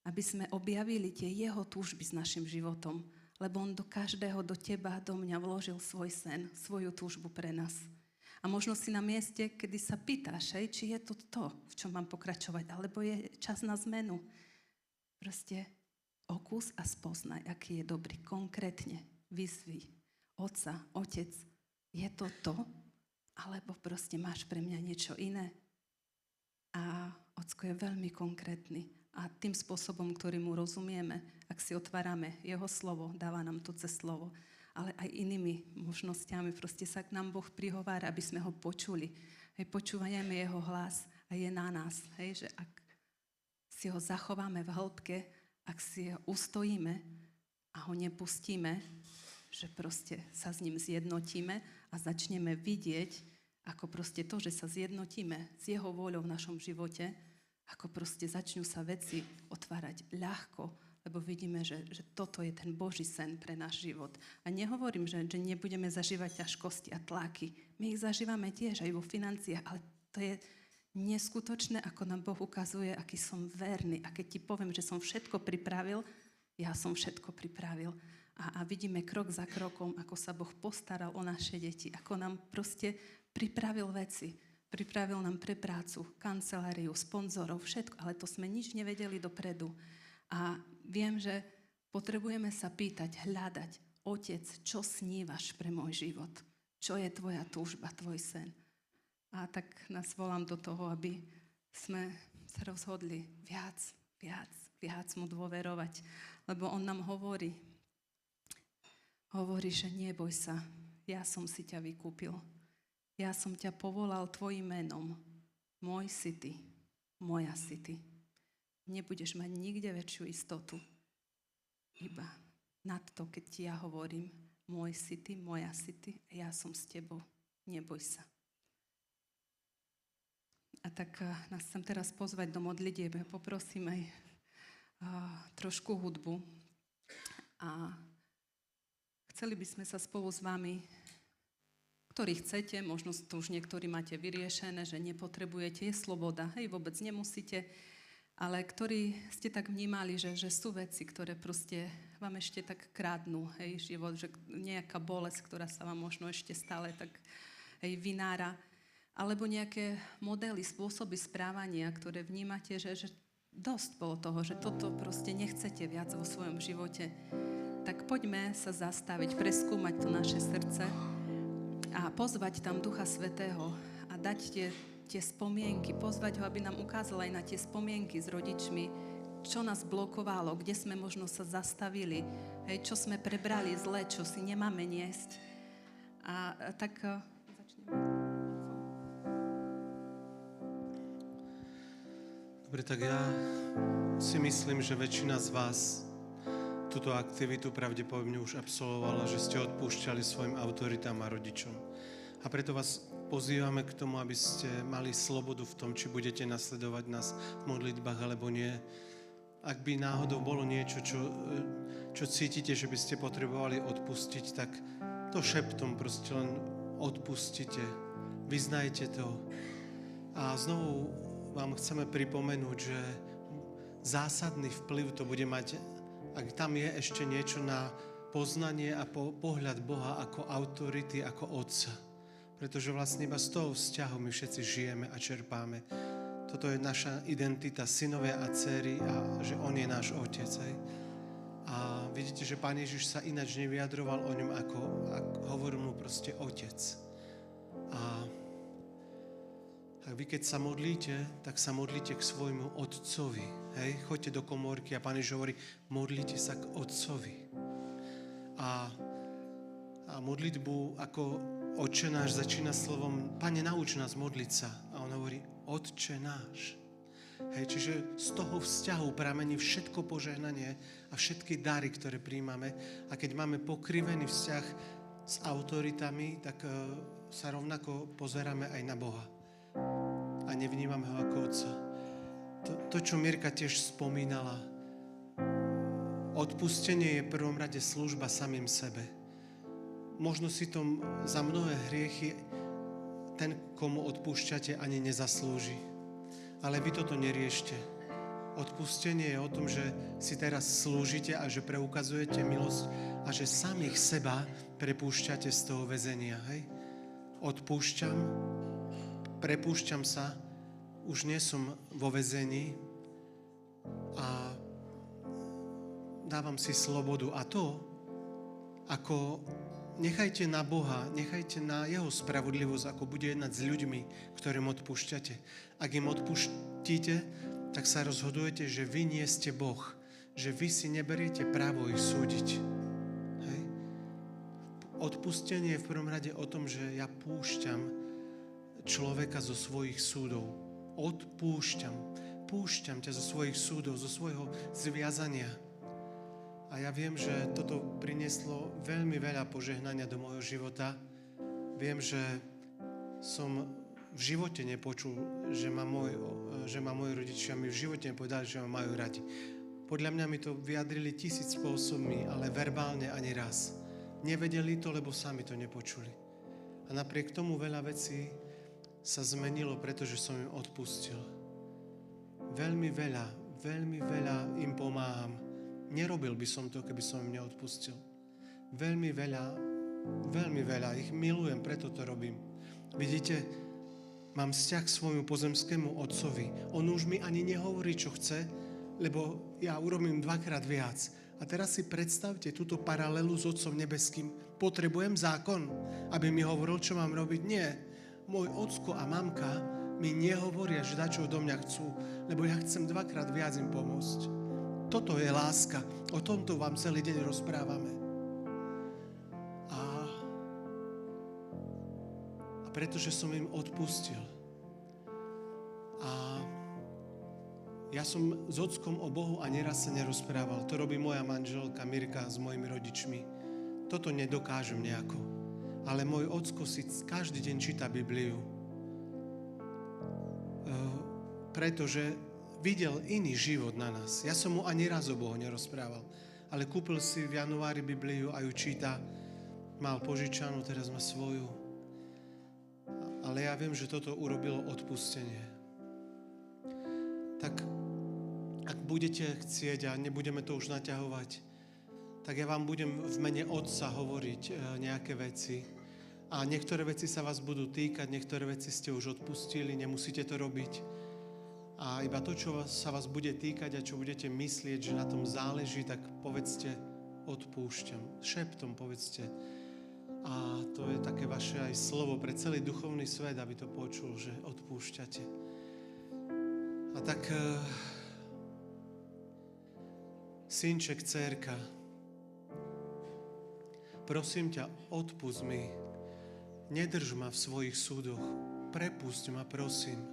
aby sme objavili tie jeho túžby s našim životom, lebo on do každého, do teba, do mňa vložil svoj sen, svoju túžbu pre nás. A možno si na mieste, kedy sa pýtaš, hej, či je to, v čom mám pokračovať, alebo je čas na zmenu. Proste okús a spoznaj, aký je dobrý. Konkrétne vyzvi Otca, Otec, je to? Alebo proste máš pre mňa niečo iné? A Ocko je veľmi konkrétny. A tým spôsobom, ktorým mu rozumieme, ak si otvárame jeho slovo, dáva nám to cez slovo, ale aj inými možnosťami. Proste sa k nám Boh prihovára, aby sme ho počuli. Hej, počúvajeme jeho hlas a je na nás. Hej, že ak si ho zachováme v hĺbke, ak si ho ustojíme a ho nepustíme, že proste sa s ním zjednotíme a začneme vidieť, ako proste to, že sa zjednotíme s jeho vôľou v našom živote, ako proste začnú sa veci otvárať ľahko, lebo vidíme, že toto je ten Boží sen pre náš život. A nehovorím, že nebudeme zažívať ťažkosti a tlaky. My ich zažívame tiež aj vo financiách, ale to je neskutočné, ako nám Boh ukazuje, aký som verný. A keď ti poviem, že som všetko pripravil, ja som všetko pripravil. A vidíme krok za krokom, ako sa Boh postaral o naše deti, ako nám proste pripravil veci. Pripravil nám pre prácu, kanceláriu, sponzorov, všetko, ale to sme nič nevedeli dopredu. A viem, že potrebujeme sa pýtať, hľadať, Otec, čo snívaš pre môj život? Čo je tvoja túžba, tvoj sen? A tak nás volám do toho, aby sme sa rozhodli viac mu dôverovať, lebo on nám hovorí, že neboj sa, ja som si ťa vykúpil. Ja som ťa povolal tvojim menom. Môj si ty, moja si ty. Nebudeš mať nikde väčšiu istotu. Iba nad to, keď ti ja hovorím, môj si ty, moja si ty, ja som s tebou. Neboj sa. A tak nás chcem teraz pozvať do modlitieb. Poprosím aj trošku hudbu. A chceli by sme sa spolu s vami, ktorí chcete, možno to už niektorí máte vyriešené, že nepotrebujete, je sloboda, hej, vôbec nemusíte, ale ktorí ste tak vnímali, že sú veci, ktoré proste vám ešte tak krádnu, hej, život, že nejaká bolesť, ktorá sa vám možno ešte stále tak, hej, vynára, alebo nejaké modely, spôsoby správania, ktoré vnímate, že dosť bolo toho, že toto proste nechcete viac vo svojom živote, tak poďme sa zastaviť, preskúmať to naše srdce a pozvať tam Ducha Svätého a dať tie spomienky, pozvať ho, aby nám ukázal aj na tie spomienky s rodičmi, čo nás blokovalo, kde sme možno sa zastavili, hej, čo sme prebrali zle, čo si nemáme niesť. A tak začneme. Dobre, tak ja si myslím, že väčšina z vás túto aktivitu pravdepodobne už absolvovala, že ste odpúšťali svojim autoritám a rodičom. A preto vás pozývame k tomu, aby ste mali slobodu v tom, či budete nasledovať nás v modlitbách alebo nie. Ak by náhodou bolo niečo, čo cítite, že by ste potrebovali odpustiť, tak to šeptom proste len odpustite, vyznajte to. A znovu vám chceme pripomenúť, že zásadný vplyv to bude mať, ak tam je ešte niečo na poznanie a pohľad Boha ako autority, ako Otca. Pretože vlastne iba z toho vzťahu my všetci žijeme a čerpáme. Toto je naša identita, synovia a dcery, a že on je náš otec. Hej. A vidíte, že Pán Ježiš sa ináč nevyjadroval o ňom, ako hovoril mu proste otec. A vy keď sa modlíte, tak sa modlíte k svojmu otcovi. Hej? Choďte do komórky a Pán Ježiš hovorí, modlite sa k otcovi. A modlitbu ako Otče náš začína slovom, Pane, nauč nás modliť sa. A on hovorí, Otče náš. Hej, čiže z toho vzťahu pramení všetko požehnanie a všetky dary, ktoré príjmame. A keď máme pokrivený vzťah s autoritami, tak sa rovnako pozeráme aj na Boha. A nevnímame ho ako Otca. To, čo Mirka tiež spomínala, odpustenie je v prvom rade služba samým sebe. Možno si to za mnohé hriechy ten, komu odpúšťate, ani nezaslúži. Ale vy toto neriešte. Odpustenie je o tom, že si teraz slúžite a že preukazujete milosť a že samých seba prepúšťate z toho väzenia. Hej? Odpúšťam, prepúšťam sa, už nie som vo väzení a dávam si slobodu. A to, ako nechajte na Boha, nechajte na jeho spravodlivosť, ako bude jednať s ľuďmi, ktorým odpúšťate. Ak im odpustíte, tak sa rozhodujete, že vy nie ste Boh, že vy si neberiete právo ich súdiť. Hej? Odpustenie je v prvom rade o tom, že ja púšťam človeka zo svojich súdov. Púšťam ťa zo svojich súdov, zo svojho zviazania. A ja viem, že toto prinieslo veľmi veľa požehnania do môjho života. Viem, že som v živote nepočul, že ma moji rodičia mi v živote nepovedali, že ma majú radi. Podľa mňa mi to vyjadrili 1000 spôsobmi, ale verbálne ani raz. Nevedeli to, lebo sami to nepočuli. A napriek tomu veľa vecí sa zmenilo, pretože som im odpustil. Veľmi veľa im pomáham. Nerobil by som to, keby som im neodpustil. Veľmi veľa ich milujem, preto to robím. Vidíte, mám vzťah k svojmu pozemskému otcovi. On už mi ani nehovorí, čo chce, lebo ja urobím 2-krát viac. A teraz si predstavte túto paralelu s Otcom nebeským. Potrebujem zákon, aby mi hovoril, čo mám robiť? Nie. Môj ocko a mamka mi nehovoria, že dačo do mňa chcú, lebo ja chcem 2-krát viac im pomôcť. Toto je láska. O tomto vám celý deň rozprávame. A pretože som im odpustil. A ja som s ockom o Bohu a neraz sa nerozprával. To robí moja manželka Mirka s mojimi rodičmi. Toto nedokážem nejako. Ale môj ocko si každý deň číta Bibliu. Pretože videl iný život na nás. Ja som mu ani raz o Bohu nerozprával. Ale kúpil si v januári Bibliu a ju číta. Mal požičanú, teraz má svoju. Ale ja viem, že toto urobilo odpustenie. Tak ak budete chcieť a nebudeme to už naťahovať, tak ja vám budem v mene Otca hovoriť nejaké veci. A niektoré veci sa vás budú týkať, niektoré veci ste už odpustili, nemusíte to robiť. A iba to, čo sa vás bude týkať a čo budete myslieť, že na tom záleží, tak povedzte, odpúšťam. Šeptom povedzte. A to je také vaše aj slovo pre celý duchovný svet, aby to počul, že odpúšťate. A tak, synček, dcérka, prosím ťa, odpusť mi. Nedrž ma v svojich súdoch. Prepusť ma, prosím.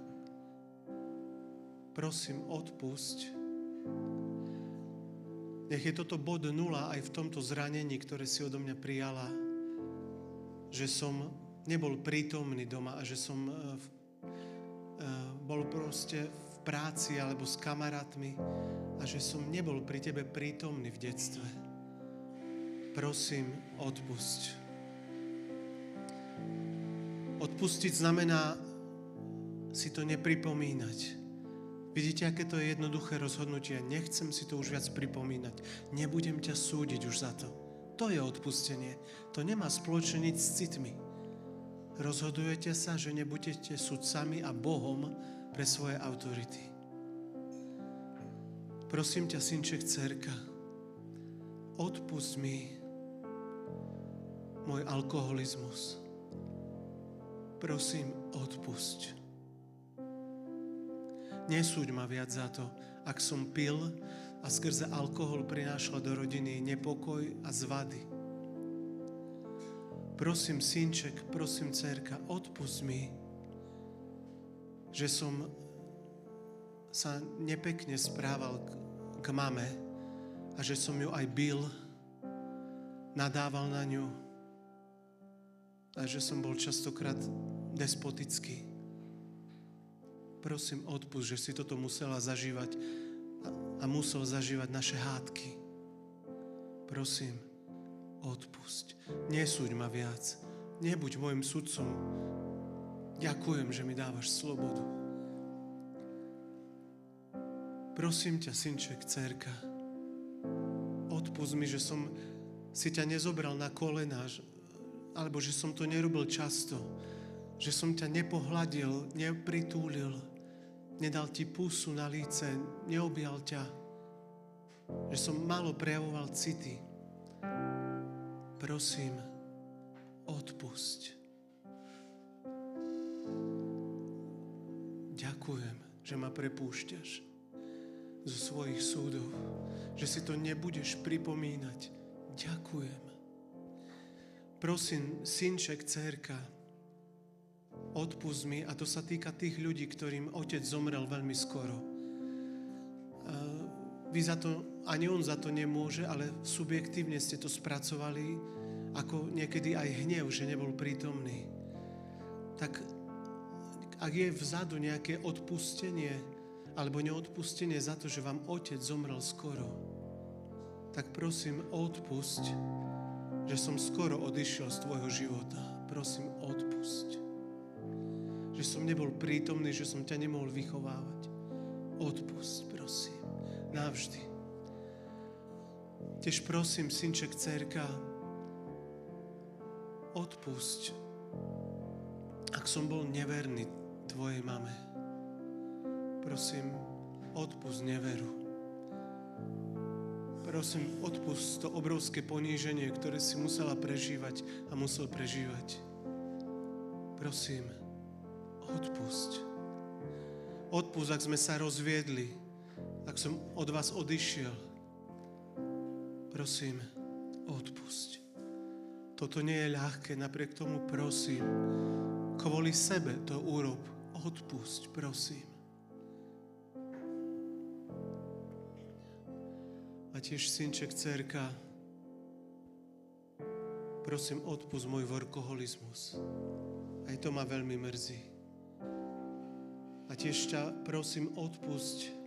Prosím, odpusť. Nech je toto bod 0 aj v tomto zranení, ktoré si odo mňa prijala, že som nebol prítomný doma a že som bol proste v práci alebo s kamarátmi a že som nebol pri tebe prítomný v detstve. Prosím, odpusť. Odpustiť znamená si to nepripomínať. Vidíte, aké to je jednoduché rozhodnutie. Nechcem si to už viac pripomínať. Nebudem ťa súdiť už za to. To je odpustenie. To nemá spoločné nič s citmi. Rozhodujete sa, že nebudete sudcami a Bohom pre svoje autority. Prosím ťa, synček, dcerka, odpusť mi môj alkoholizmus. Prosím, odpusť. Nesúď ma viac za to, ak som pil a skrze alkohol prinášal do rodiny nepokoj a zvady. Prosím, synček, prosím, dcerka, odpusť mi, že som sa nepekne správal k mame a že som ju aj bil, nadával na ňu a že som bol častokrát despotický. Prosím, odpusť, že si toto musela zažívať a musel zažívať naše hádky. Prosím, odpusť. Nesúď ma viac. Nebuď môjim sudcom. Ďakujem, že mi dávaš slobodu. Prosím ťa, synček, dcerka, odpusť mi, že som si ťa nezobral na kolena, alebo že som to nerobil často, že som ťa nepohladil, nepritúlil, nedal ti pusu na líce, neobjal ťa, že som málo prejavoval city. Prosím, odpusť. Ďakujem, že ma prepúšťaš zo svojich súdov, že si to nebudeš pripomínať. Ďakujem. Prosím, synček, dcerka, odpusť mi, a to sa týka tých ľudí, ktorým otec zomrel veľmi skoro. Vy za to, ani on za to nemôže, ale subjektívne ste to spracovali, ako niekedy aj hnev, že nebol prítomný. Tak ak je vzadu nejaké odpustenie alebo neodpustenie za to, že vám otec zomrel skoro, tak prosím, odpusť, že som skoro odišiel z tvojho života. Prosím, odpusť. Že som nebol prítomný, že som ťa nemohol vychovávať. Odpusť, prosím. Navždy. Tiež prosím, synček, dcerka, odpusť, ak som bol neverný tvojej mame. Prosím, odpusť neveru. Prosím, odpusť to obrovské poníženie, ktoré si musela prežívať a musel prežívať. Prosím, odpusť. Odpusť, ak sme sa rozviedli, ak som od vás odišiel. Prosím, odpusť. Toto nie je ľahké, napriek tomu prosím, kvôli sebe to urob. Odpusť, prosím. A tiež, synček, dcerka, prosím, odpusť môj workoholizmus. Aj to ma veľmi mrzí. A tiež ťa prosím, odpusť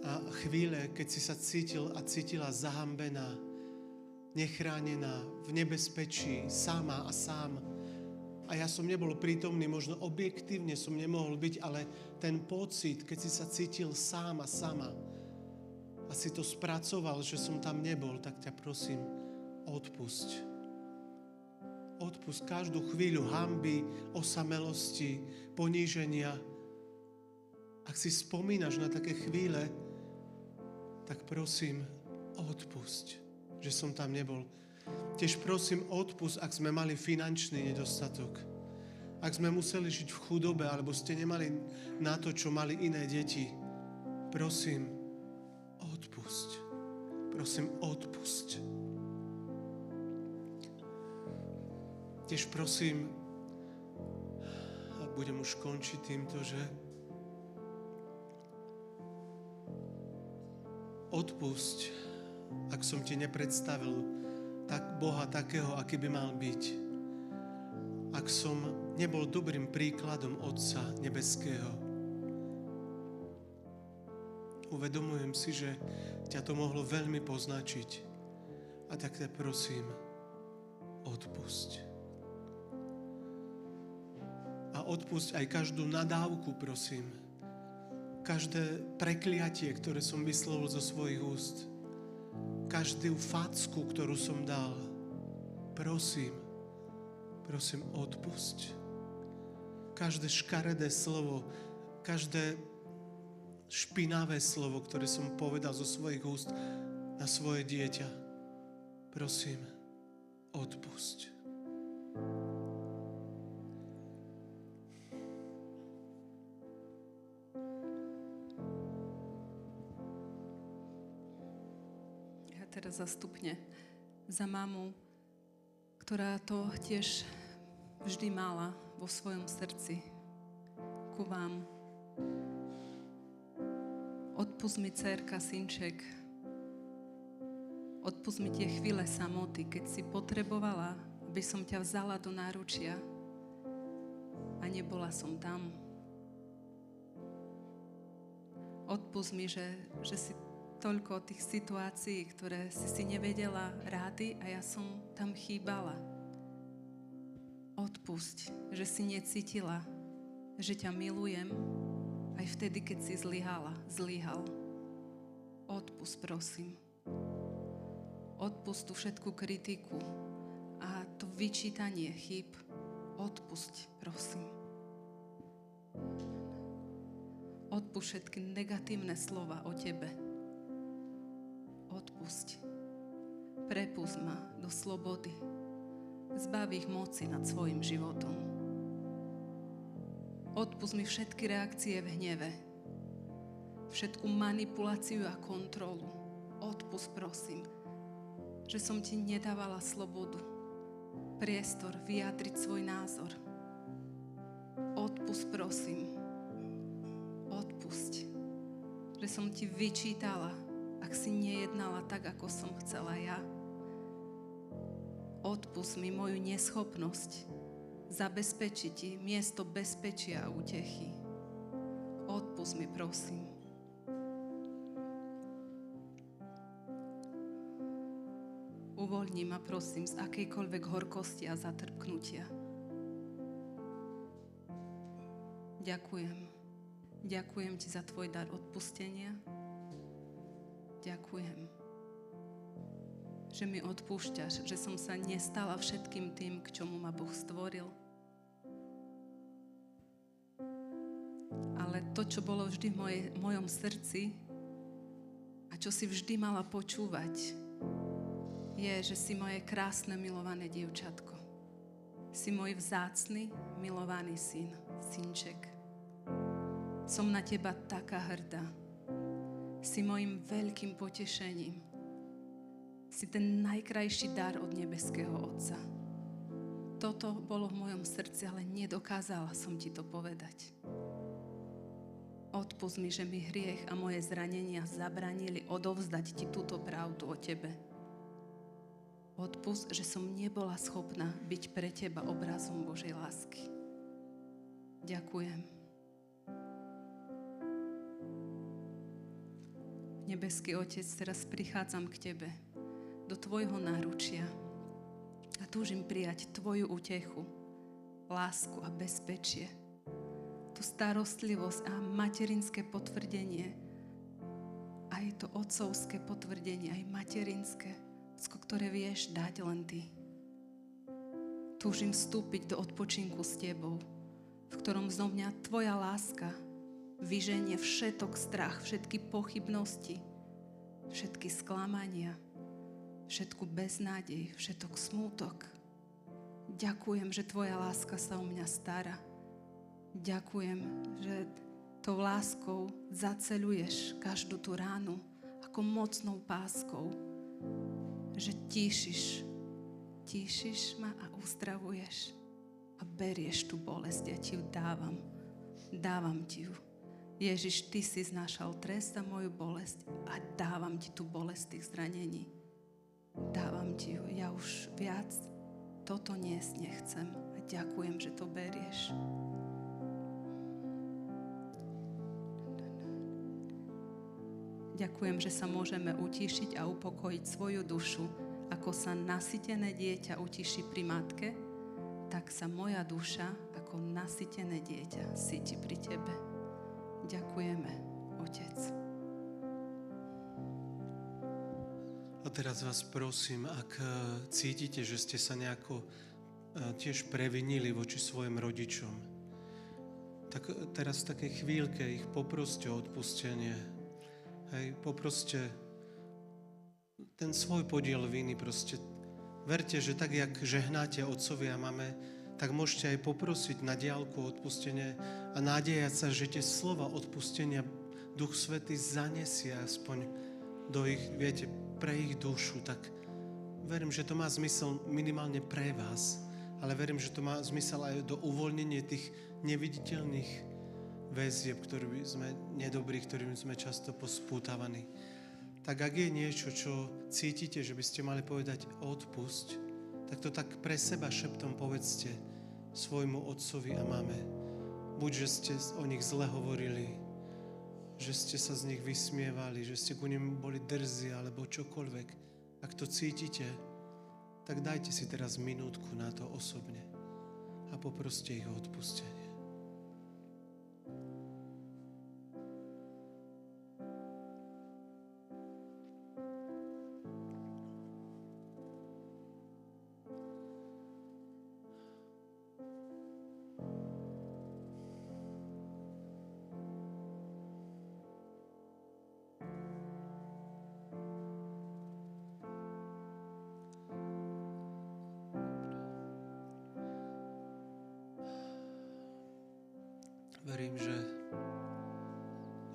a chvíle, keď si sa cítil a cítila zahambená, nechránená, v nebezpečí, sama a sám. A ja som nebol prítomný, možno objektívne som nemohol byť, ale ten pocit, keď si sa cítil sám a sama a si to spracoval, že som tam nebol, tak ťa prosím, odpusť. Odpusť každú chvíľu hanby, osamelosti, poníženia. Ak si spomínaš na také chvíle, tak prosím, odpusť, že som tam nebol. Tiež prosím, odpusť, ak sme mali finančný nedostatok. Ak sme museli žiť v chudobe, alebo ste nemali na to, čo mali iné deti. Prosím, odpusť. Prosím, odpusť. Tiež prosím, a budem už končiť týmto, že odpusť, ak som ti nepredstavil tak Boha takého, aký by mal byť. Ak som nebol dobrým príkladom Otca nebeského. Uvedomujem si, že ťa to mohlo veľmi poznačiť. A tak ťa prosím, odpusť. A odpusť aj každú nadávku, prosím. Každé prekliatie, ktoré som vyslovil zo svojich úst. Každú facku, ktorú som dal. Prosím, Prosím, odpusť. Každé škaredé slovo, každé špinavé slovo, ktoré som povedal zo svojich úst na svoje dieťa, prosím, odpusť. Ja teraz zastupne za mamu, ktorá to tiež vždy mala vo svojom srdci ku vám. Odpusť mi, dcérka, synček. Odpusť mi tie chvíle samoty, keď si potrebovala, aby som ťa vzala do náručia a nebola som tam. Odpusť mi, že si toľko tých situácií, ktoré si nevedela rády a ja som tam chýbala. Odpusť, že si necítila, že ťa milujem aj vtedy, keď si zlyhal. Odpusť, prosím. Odpusť tú všetku kritiku a to vyčítanie chýb. Odpusť, prosím. Odpusť všetky negatívne slova o tebe. Odpusť. Prepusť ma do slobody. Zbav ich moci nad svojim životom. Odpusť mi všetky reakcie v hneve. Všetku manipuláciu a kontrolu. Odpusť, prosím, že som ti nedávala slobodu. Priestor vyjadriť svoj názor. Odpusť, prosím. Odpusť, že som ti vyčítala, ak si nejednala tak, ako som chcela ja. Odpusť mi moju neschopnosť zabezpečiť ti miesto bezpečia a útechy. Odpusť mi, prosím. Uvoľni ma, prosím, z akejkoľvek horkosti a zatrpknutia. Ďakujem. Ďakujem ti za tvoj dar odpustenia. Ďakujem, že mi odpúšťaš, že som sa nestala všetkým tým, k čomu ma Boh stvoril. Ale to, čo bolo vždy v mojom srdci a čo si vždy mala počúvať, je, že si moje krásne, milované dievčatko. Si môj vzácny, milovaný syn, synček. Som na teba taká hrdá. Si mojim veľkým potešením. Si ten najkrajší dar od nebeského Otca. Toto bolo v mojom srdci, ale nedokázala som ti to povedať. Odpusť mi, že mi hriech a moje zranenia zabranili odovzdať ti túto pravdu o tebe. Odpusť, že som nebola schopná byť pre teba obrazom Božej lásky. Ďakujem. Nebeský Otec, teraz prichádzam k tebe, do tvojho náručia a túžim prijať tvoju útechu, lásku a bezpečie, tú starostlivosť a materinské potvrdenie, aj to otcovské potvrdenie, aj materinské, ktoré vieš dať len ty. Túžim vstúpiť do odpočinku s tebou, v ktorom zo mňa tvoja láska vyženie všetok strach, všetky pochybnosti, všetky sklamania, všetku beznádej, všetok smútok. Ďakujem, že tvoja láska sa o mňa stará. Ďakujem, že tou láskou zaceľuješ každú tú ránu ako mocnou páskou. Že tíšiš ma a uzdravuješ a berieš tú bolesť, ja ti ju dávam ti ju. Ježiš, ty si znášal trest za moju bolesť a dávam ti tú bolesť tých zranení. Dávam ti ju. Ja už viac toto niesť nechcem a ďakujem, že to berieš. Ďakujem, že sa môžeme utíšiť a upokojiť svoju dušu. Ako sa nasytené dieťa utíši pri matke, tak sa moja duša ako nasytené dieťa sytí pri tebe. Ďakujeme, Otec. A teraz vás prosím, ak cítite, že ste sa nejako tiež previnili voči svojim rodičom. Tak teraz v takej chvíľke ich poproste o odpustenie. Hej, poproste ten svoj podiel viny proste. Verte, že tak, jak žehnáte otcovi a mame, tak môžete aj poprosiť na diaľku o odpustenie a nádejať sa, že tie slova odpustenia Duch Svätý zanesie aspoň do ich, viete, pre ich dušu. Tak verím, že to má zmysel minimálne pre vás, ale verím, že to má zmysel aj do uvoľnenia tých neviditeľných väzieb, ktorými sme nedobrí, ktorými sme často pospútavaní. Tak ak je niečo, čo cítite, že by ste mali povedať odpusť, tak to tak pre seba šeptom povedzte svojmu otcovi a mame. Buď, že ste o nich zle hovorili, že ste sa z nich vysmievali, že ste ku nim boli drzí, alebo čokoľvek. Ak to cítite, tak dajte si teraz minútku na to osobne a poproste ich o odpustenie. Verím,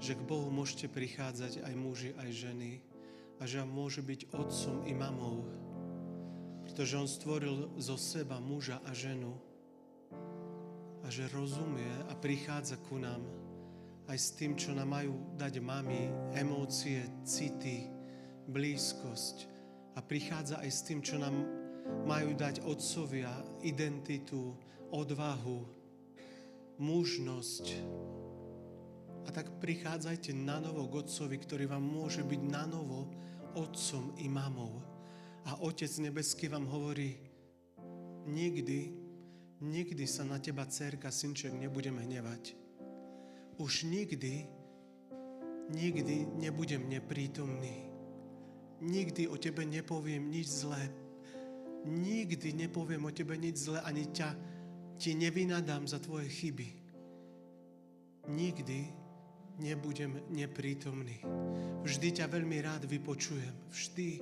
že k Bohu môžete prichádzať aj muži, aj ženy a že on môže byť otcom i mamou, pretože on stvoril zo seba muža a ženu a že rozumie a prichádza ku nám aj s tým, čo nám majú dať mami, emócie, city, blízkosť a prichádza aj s tým, čo nám majú dať otcovia, identitu, odvahu, mužnosť. A tak prichádzajte na novo k Otcovi, ktorý vám môže byť na novo otcom i mamou. A Otec nebeský vám hovorí, nikdy sa na teba, dcérka, synček, nebudem hnevať. Už nikdy nebudem neprítomný. Nikdy o tebe nepoviem nič zlé. Nikdy nepoviem o tebe nič zlé, ani ti nevynadám za tvoje chyby. Nikdy nebudem neprítomný. Vždy ťa veľmi rád vypočujem. Vždy.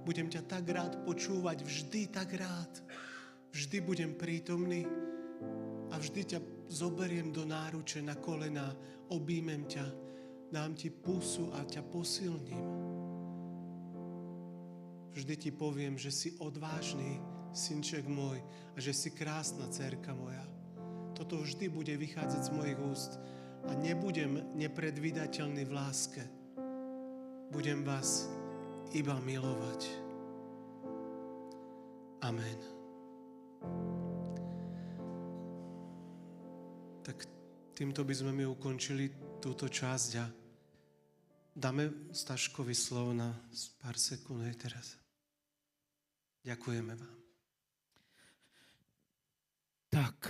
Budem ťa tak rád počúvať. Vždy tak rád. Vždy budem prítomný a vždy ťa zoberiem do náruče na kolená, objímem ťa, dám ti pusu a ťa posilním. Vždy ti poviem, že si odvážny, synček môj, a že si krásna, dcérka moja. Toto vždy bude vychádzať z mojich úst a nebudem nepredvídateľný v láske. Budem vás iba milovať. Amen. Tak týmto by sme mi ukončili túto časť a dáme Staškovi slovo na pár sekúnd teraz. Ďakujeme vám. Tak,